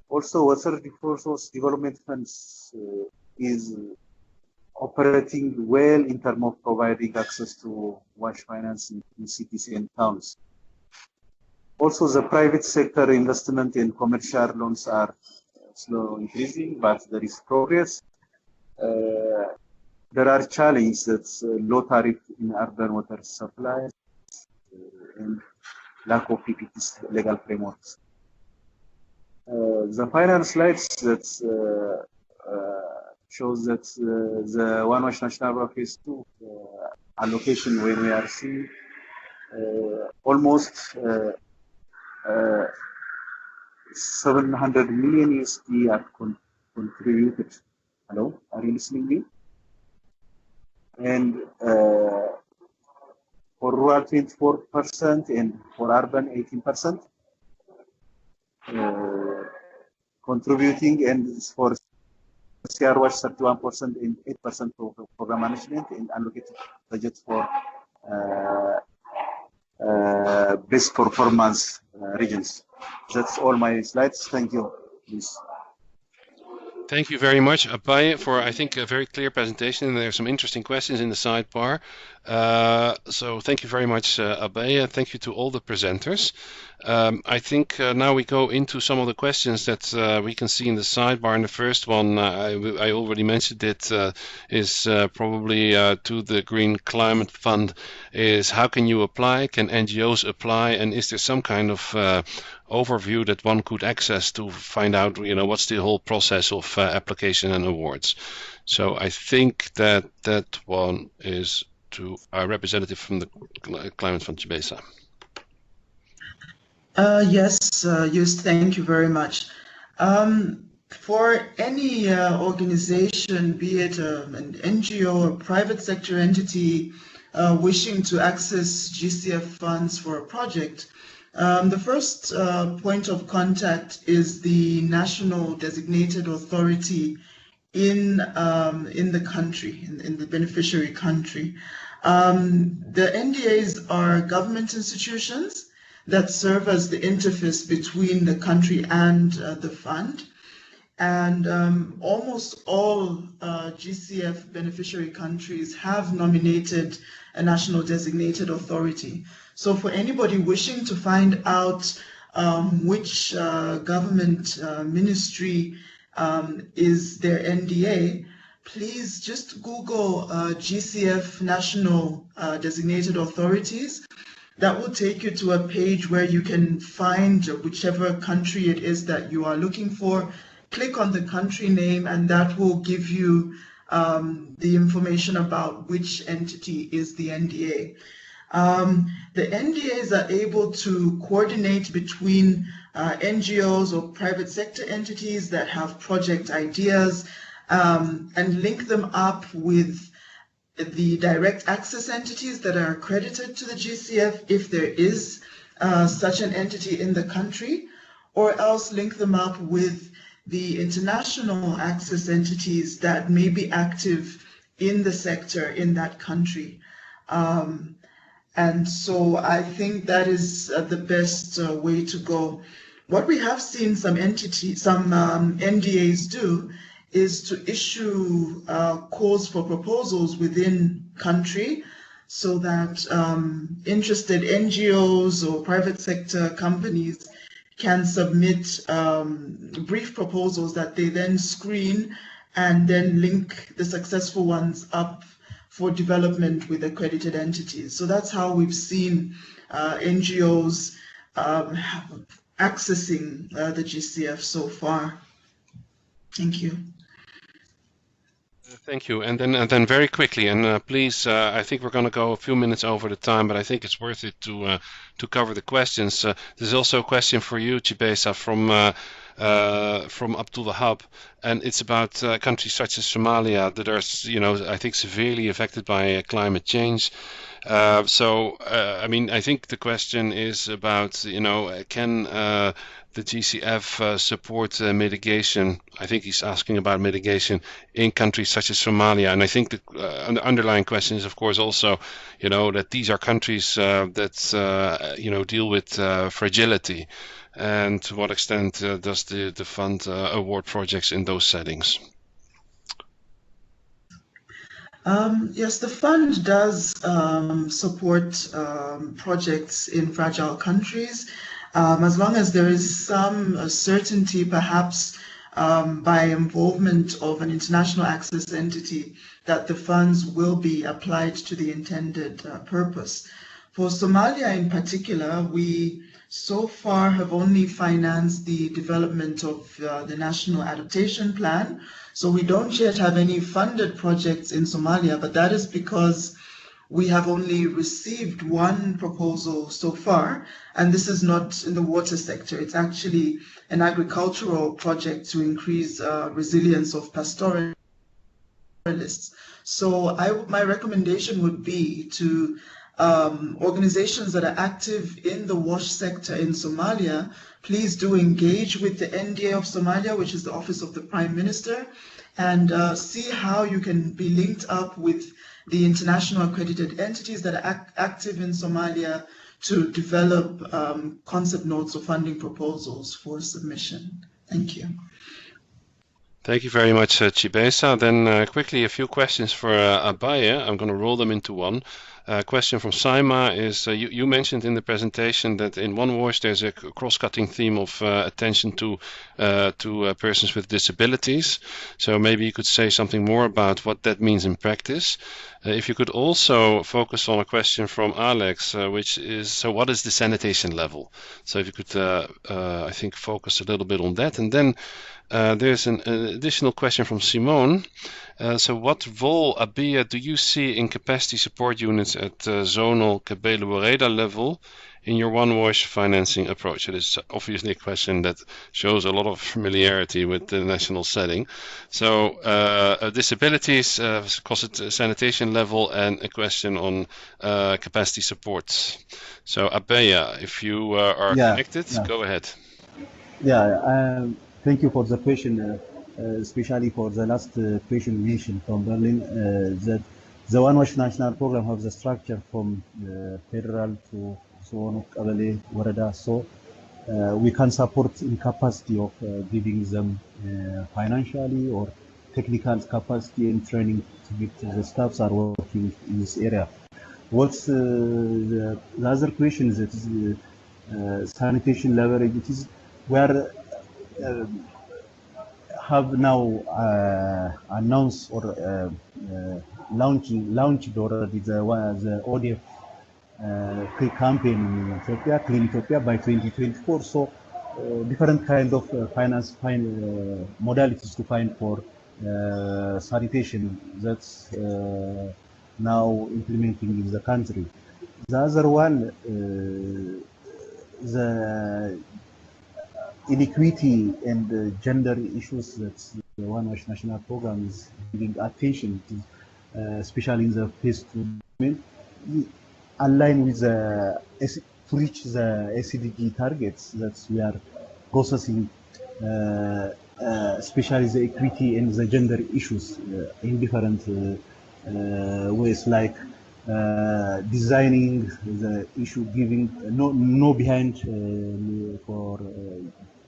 Also, water resource development funds is operating well in terms of providing access to wash financing in cities and towns. Also, the private sector investment and commercial loans are slow increasing, but there is progress. There are challenges that's low tariff in urban water supplies and lack of PPP's legal frameworks. The final slides that shows that the One Wash National Phase 2 allocation, when we are seeing almost 700 million USD are contributed. Hello, are you listening to me? And for rural 24% and for urban 18%. Contributing, and for CRWASH 31% and 8% for program management, and allocated budget for best performance regions. That's all my slides. Thank you. Please. Thank you very much, Abaye, for, I think, a very clear presentation. And there are some interesting questions in the sidebar. So thank you very much, Abaye, and thank you to all the presenters. I think now we go into some of the questions that we can see in the sidebar. And the first one, I already mentioned it, is probably to the Green Climate Fund, is how can you apply? Can NGOs apply? And is there some kind of overview that one could access to find out, what's the whole process of application and awards? So I think that that one is to our representative from the Climate Fund, Chibesa. Yes, Just, thank you very much. For any organization, be it an NGO or private sector entity wishing to access GCF funds for a project, the first point of contact is the national designated authority in the country, in the beneficiary country. The NDAs are government institutions that serve as the interface between the country and the fund. And almost all GCF beneficiary countries have nominated a national designated authority. So for anybody wishing to find out which government ministry is their NDA, please just Google GCF National Designated Authorities. That will take you to a page where you can find whichever country it is that you are looking for. Click on the country name, and that will give you the information about which entity is the NDA. The NDAs are able to coordinate between NGOs or private sector entities that have project ideas and link them up with the direct access entities that are accredited to the GCF if there is such an entity in the country, or else link them up with the international access entities that may be active in the sector in that country. And so I think that is the best way to go. What we have seen some NDAs do is to issue calls for proposals within country so that interested NGOs or private sector companies can submit brief proposals that they then screen and then link the successful ones up for development with accredited entities. So that's how we've seen NGOs accessing the GCF so far. Thank you. Thank you. And then very quickly, and please, I think we're going to go a few minutes over the time, but I think it's worth it to cover the questions. There's also a question for you, Chibesa, from Abdul Wahab, and it's about countries such as Somalia that are, I think severely affected by climate change. I mean, I think the question is about, can the GCF support mitigation? I think he's asking about mitigation in countries such as Somalia. And I think the underlying question is, of course, also, that these are countries that, deal with fragility. And to what extent does the fund award projects in those settings? Yes, the fund does support projects in fragile countries, as long as there is some certainty, perhaps by involvement of an international access entity, that the funds will be applied to the intended purpose. For Somalia in particular, we so far have only financed the development of the National Adaptation Plan. So we don't yet have any funded projects in Somalia, but that is because we have only received one proposal so far, and this is not in the water sector. It's actually an agricultural project to increase resilience of pastoralists. So my recommendation would be to organizations that are active in the WASH sector in Somalia, please do engage with the NDA of Somalia, which is the Office of the Prime Minister, and see how you can be linked up with the international accredited entities that are active in Somalia to develop concept notes or funding proposals for submission. Thank you. Thank you very much, Chibesa. Then quickly, a few questions for Abaye. I'm going to roll them into one. Question from Saima is, you mentioned in the presentation that in One Voice there's a cross-cutting theme of attention to persons with disabilities. So maybe you could say something more about what that means in practice. If you could also focus on a question from Alex, which is, so what is the sanitation level? So if you could, I think, focus a little bit on that. And then there's an additional question from Simone. So what role, Abia, do you see in capacity support units at zonal Kabele-Wareda level in your One Voice financing approach? It is obviously a question that shows a lot of familiarity with the national setting. So disabilities, cost sanitation level, and a question on capacity support. So Abia, if you are connected, go ahead. Thank you for the question, especially for the last question mentioned from Berlin, that the One Voice National Program has the structure from federal to zone of Kabele, Wareda, so we can support in capacity of giving them financially or technical capacity and training to get the staffs are working in this area. What's the other question is that is sanitation leverage. It is where have now announced or launched already the ODF campaign in Ethiopia, Clean Ethiopia by 2024. So different kind of finance modalities to find for sanitation that's now implementing in the country. The other one, the inequity and gender issues that the One Voice National Program is giving attention to, especially in the phase 2, align with the to reach the SDG targets that we are processing, especially the equity and the gender issues in different ways, like designing the issue, giving no behind for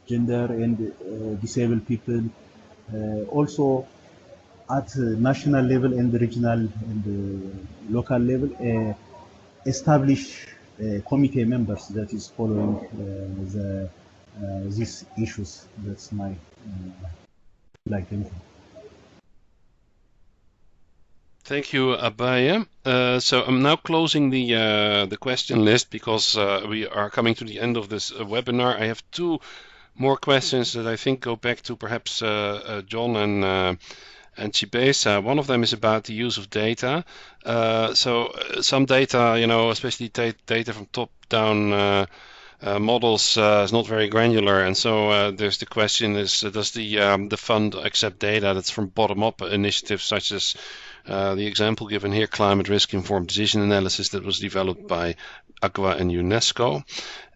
gender and disabled people. Also at national level and regional and local level, establish committee members that is following these issues. That's my info. Thank you, Abaye. So I'm now closing the question list because we are coming to the end of this webinar. I have two more questions that I think go back to perhaps John and Chibesa. One of them is about the use of data. So some data, especially data from top-down models is not very granular, and so there's the question: does the fund accept data that's from bottom-up initiatives, such as the example given here, climate risk informed decision analysis that was developed by AGWA and UNESCO?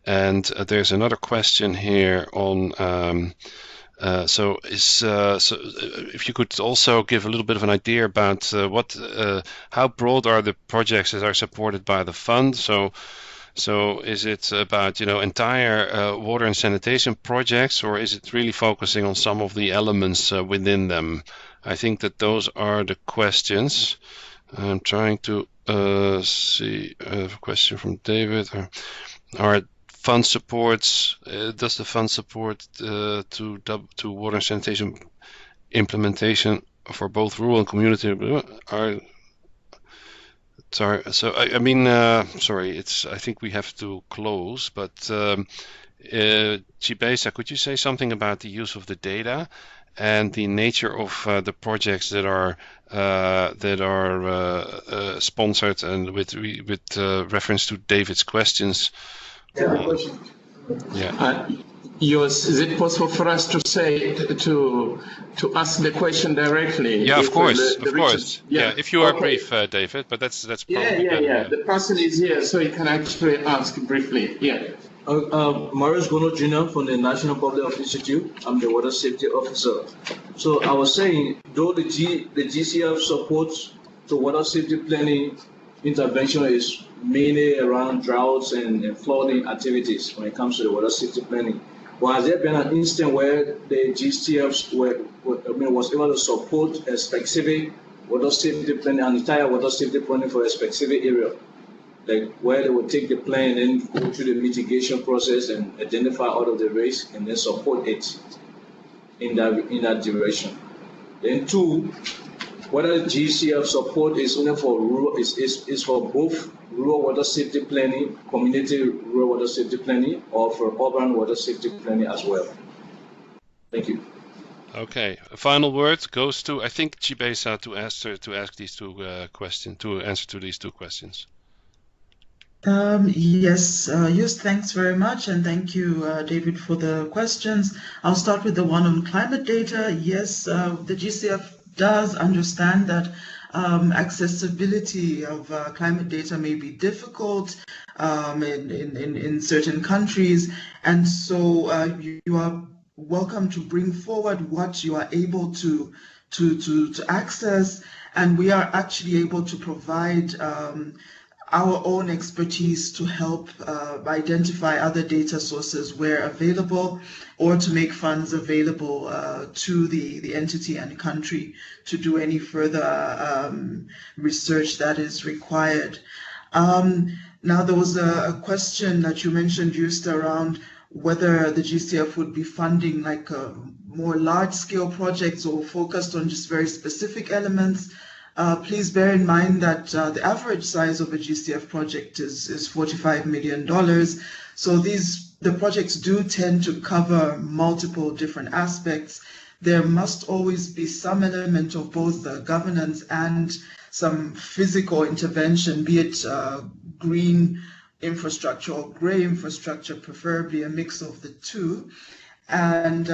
And there's another question here on. So if you could also give a little bit of an idea about how broad are the projects that are supported by the fund? So is it about entire water and sanitation projects, or is it really focusing on some of the elements within them? I think that those are the questions. I'm trying to see a question from David. Are fund supports? Does the fund support to water and sanitation implementation for both rural and community? Sorry. So I mean, sorry. I think we have to close. But Chibesa, could you say something about the use of the data and the nature of the projects that are sponsored, and with reference to David's questions? Yeah. Yours, is it possible for us to say to ask the question directly? Yeah, of course, of course. Yeah, if you are brief, David, but that's probably better. Yeah. The person is here, so he can actually ask briefly. Yeah. Marius Gono Jr. from the National Public Health Institute. I'm the Water Safety Officer. So I was saying, though the GCF supports the water safety planning intervention is mainly around droughts and flooding activities when it comes to the water safety planning. But has there been an instance where the GCFs was able to support a specific water safety planning, an entire water safety planning for a specific area? Like where they would take the plan and go through the mitigation process and identify all of the risks and then support it in that direction. Then two, whether GCF support is only for rural, is for both rural water safety planning, community rural water safety planning, or for urban water safety planning as well. Thank you. Okay. A final word goes to, I think, Chibesa to ask these two questions, to answer to these two questions. Yes, thanks very much, and thank you, David, for the questions. I'll start with the one on climate data. Yes, the GCF does understand that accessibility of climate data may be difficult in certain countries, and so you are welcome to bring forward what you are able to access, and we are actually able to provide our own expertise to help identify other data sources where available, or to make funds available to the entity and country to do any further research that is required. Now, there was a question that you mentioned just around whether the GCF would be funding like more large-scale projects or focused on just very specific elements. Please bear in mind that the average size of a GCF project is $45 million. So the projects do tend to cover multiple different aspects. There must always be some element of both the governance and some physical intervention, be it green infrastructure or gray infrastructure, preferably a mix of the two. And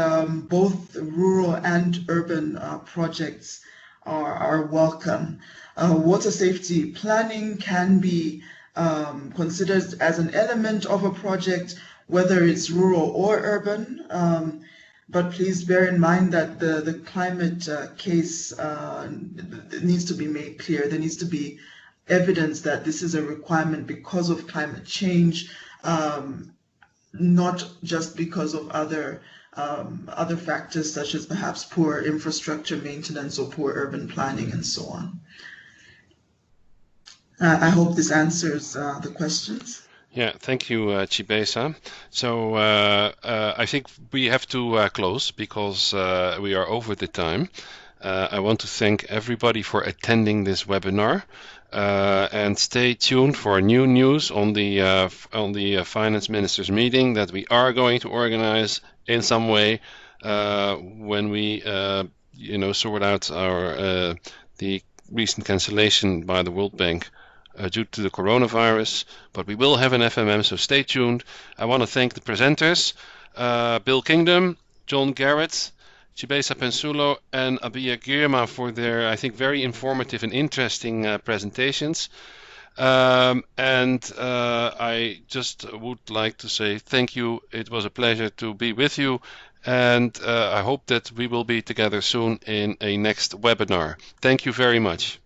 both rural and urban projects are welcome. Water safety planning can be considered as an element of a project, whether it's rural or urban. But please bear in mind that the climate case needs to be made clear. There needs to be evidence that this is a requirement because of climate change, not just because of other factors such as perhaps poor infrastructure maintenance or poor urban planning and so on. I hope this answers the questions. Yeah, thank you, Chibesa. So I think we have to close because we are over the time. I want to thank everybody for attending this webinar, and stay tuned for new news on the finance ministers meeting that we are going to organize in some way when we sort out our the recent cancellation by the World Bank due to the coronavirus, but we will have an FMM, so stay tuned. I want to thank the presenters, Bill Kingdom, John Garrett, Chibesa Pensulo, and Abiya Girma for their, I think, very informative and interesting presentations. I just would like to say thank you. It was a pleasure to be with you, and I hope that we will be together soon in a next webinar. Thank you very much.